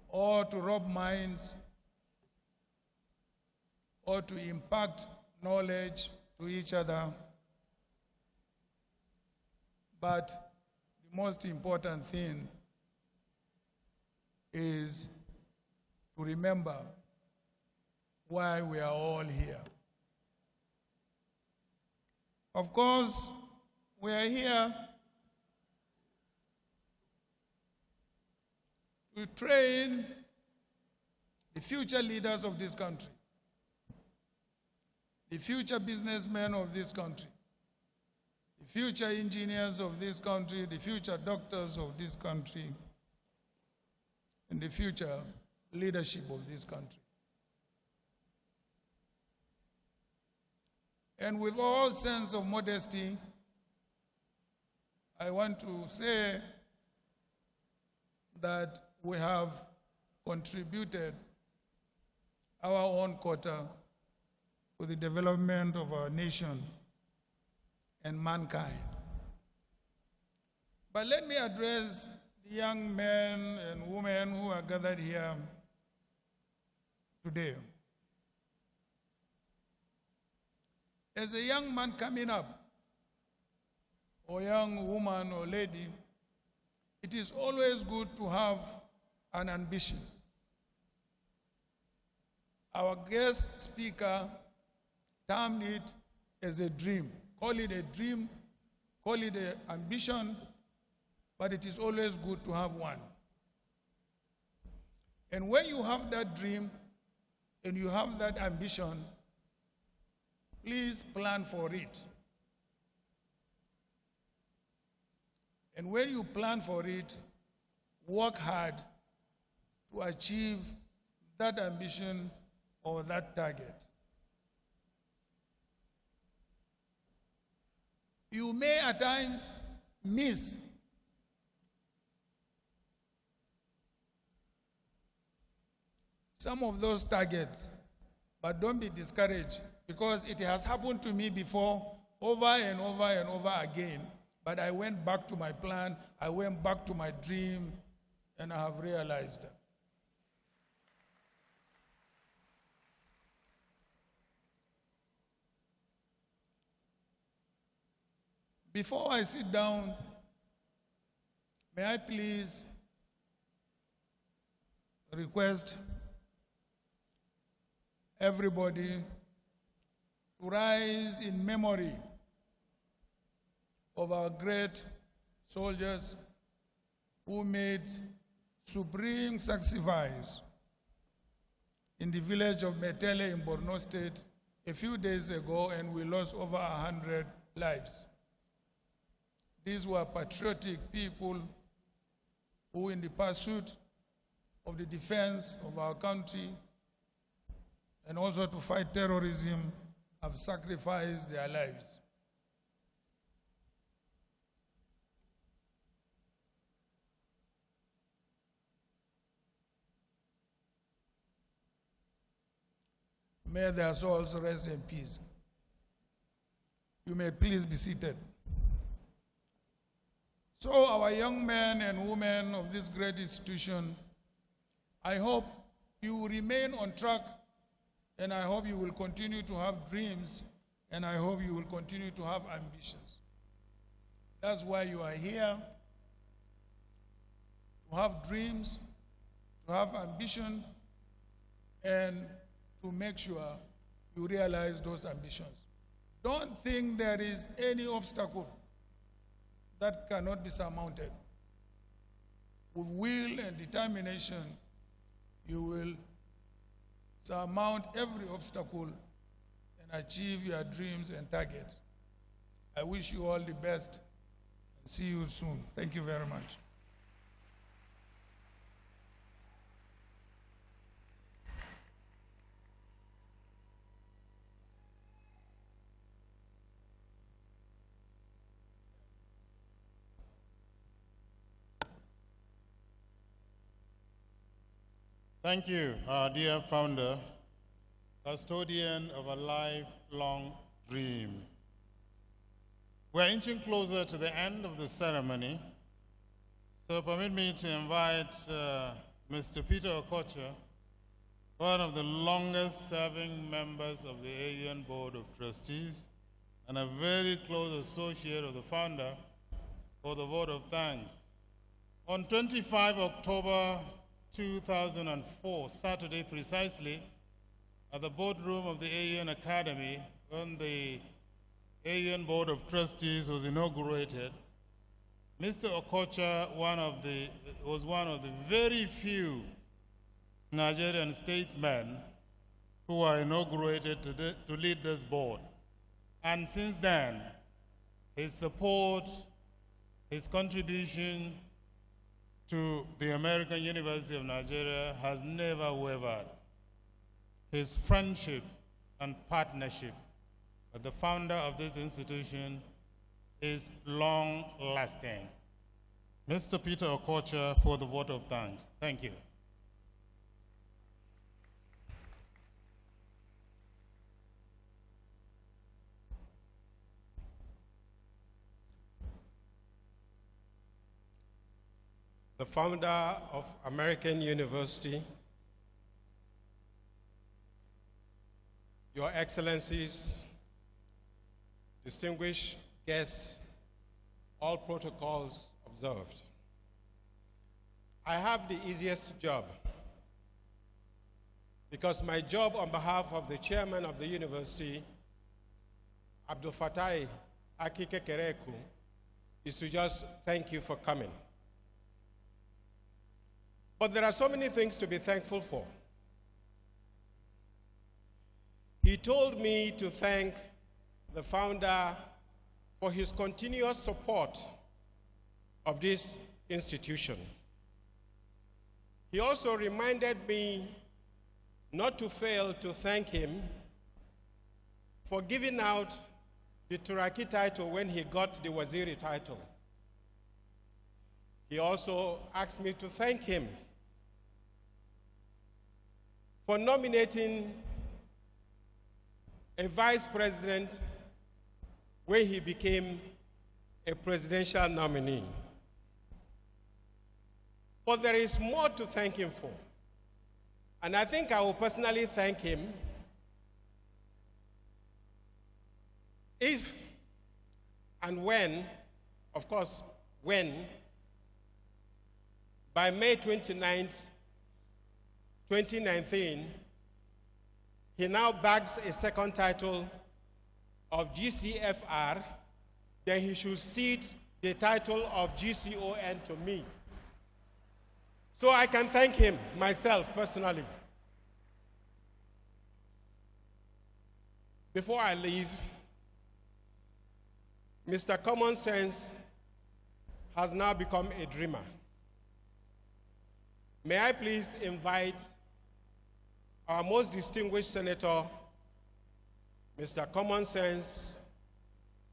or to rub minds or to impart knowledge to each other. But the most important thing is to remember why we are all here. Of course, we are here to train the future leaders of this country, the future businessmen of this country, the future engineers of this country, the future doctors of this country, and the future leadership of this country. And with all sense of modesty, I want to say that we have contributed our own quota to the development of our nation and mankind. But let me address the young men and women who are gathered here today. As a young man coming up, or young woman or lady, it is always good to have an ambition. Our guest speaker termed it as a dream. Call it a dream, call it an ambition, but it is always good to have one. And when you have that dream and you have that ambition, please plan for it. And when you plan for it, work hard to achieve that ambition or that target. You may at times miss some of those targets, but don't be discouraged, because it has happened to me before, over and over and over again. But I went back to my plan, I went back to my dream, and I have realized that. Before I sit down, may I please request everybody to rise in memory of our great soldiers who made supreme sacrifice in the village of Metele in Borno State a few days ago, and we lost over 100 lives. These were patriotic people who, in the pursuit of the defense of our country and also to fight terrorism, have sacrificed their lives. May their souls rest in peace. You may please be seated. So our young men and women of this great institution, I hope you will remain on track, and I hope you will continue to have dreams, and I hope you will continue to have ambitions. That's why you are here, to have dreams, to have ambition, and to make sure you realize those ambitions. Don't think there is any obstacle that cannot be surmounted. With will and determination, you will surmount every obstacle and achieve your dreams and targets. I wish you all the best and see you soon. Thank you very much. Thank you, our dear founder, custodian of a lifelong dream. We're inching closer to the end of the ceremony, so permit me to invite Mr. Peter Okocha, one of the longest-serving members of the AUN Board of Trustees and a very close associate of the founder, for the vote of thanks. On 25 October 2004, Saturday precisely, at the boardroom of the AUN Academy, when the AUN Board of Trustees was inaugurated, Mr. Okocha was one of the very few Nigerian statesmen who were inaugurated to lead this board. And since then, his support, his contribution to the American University of Nigeria has never wavered. His friendship and partnership with the founder of this institution is long-lasting. Mr. Peter Okocha, for the vote of thanks. Thank you. The founder of American University, Your Excellencies, distinguished guests, all protocols observed. I have the easiest job because my job on behalf of the chairman of the university, Abdul Fatai Akike Kereku, is to just thank you for coming. But there are so many things to be thankful for. He told me to thank the founder for his continuous support of this institution. He also reminded me not to fail to thank him for giving out the Turaki title when he got the Waziri title. He also asked me to thank him for nominating a vice president when he became a presidential nominee. But there is more to thank him for. And I think I will personally thank him if and when, of course, when, by May 29th, 2019, he now bags a second title of GCFR, then he should cede the title of GCON to me. So I can thank him myself personally. Before I leave, Mr. Common Sense has now become a dreamer. May I please invite our most distinguished senator, Mr. Common Sense,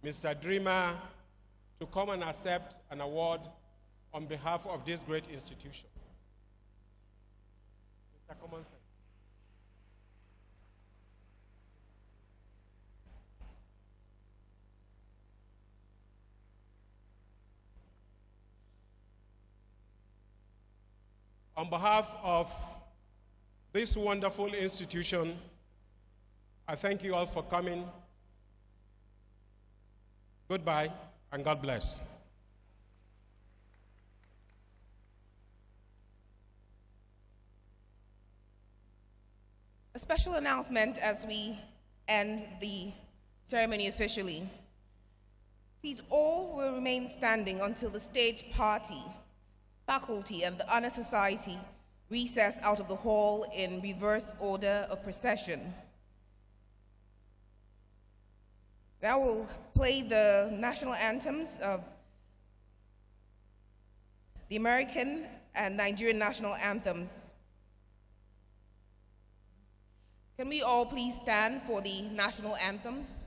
Mr. Dreamer, to come and accept an award on behalf of this great institution. Mr. Common Sense. On behalf of this wonderful institution, I thank you all for coming. Goodbye, and God bless. A special announcement as we end the ceremony officially. Please all will remain standing until the state party, faculty, and the honor society recess out of the hall in reverse order of procession. Now we'll play the national anthems of the American and Nigerian national anthems. Can we all please stand for the national anthems?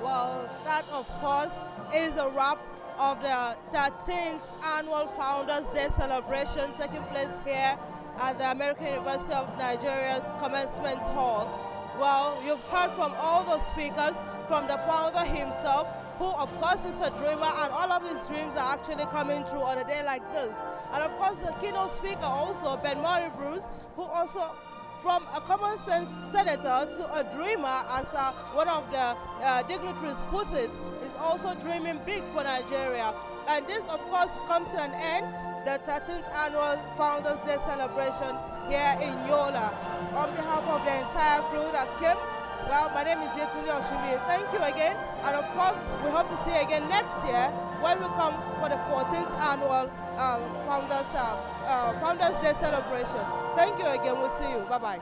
Well, that, of course, is a wrap of the 13th Annual Founders Day celebration taking place here at the American University of Nigeria's Commencement Hall. Well, you've heard from all the speakers, from the founder himself, who of course is a dreamer, and all of his dreams are actually coming true on a day like this. And of course the keynote speaker also, Ben Murray Bruce, who also from a common sense senator to a dreamer, as one of the dignitaries puts it, is also dreaming big for Nigeria. And this, of course, comes to an end, the 13th Annual Founders Day celebration here in Yola. On behalf of the entire crew that came, well, my name is Yetunde Oshimi. Thank you again. And of course, we hope to see you again next year when we come for the 14th Annual Founders Day celebration. Thank you again. We'll see you. Bye-bye.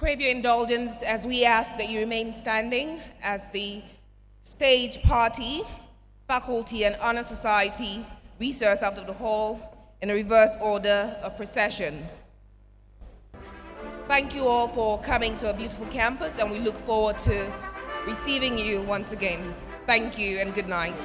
crave your indulgence as we ask that you remain standing as the stage party, faculty, and honor society recess out of the hall in a reverse order of procession. Thank you all for coming to a beautiful campus, and we look forward to receiving you once again. Thank you and good night.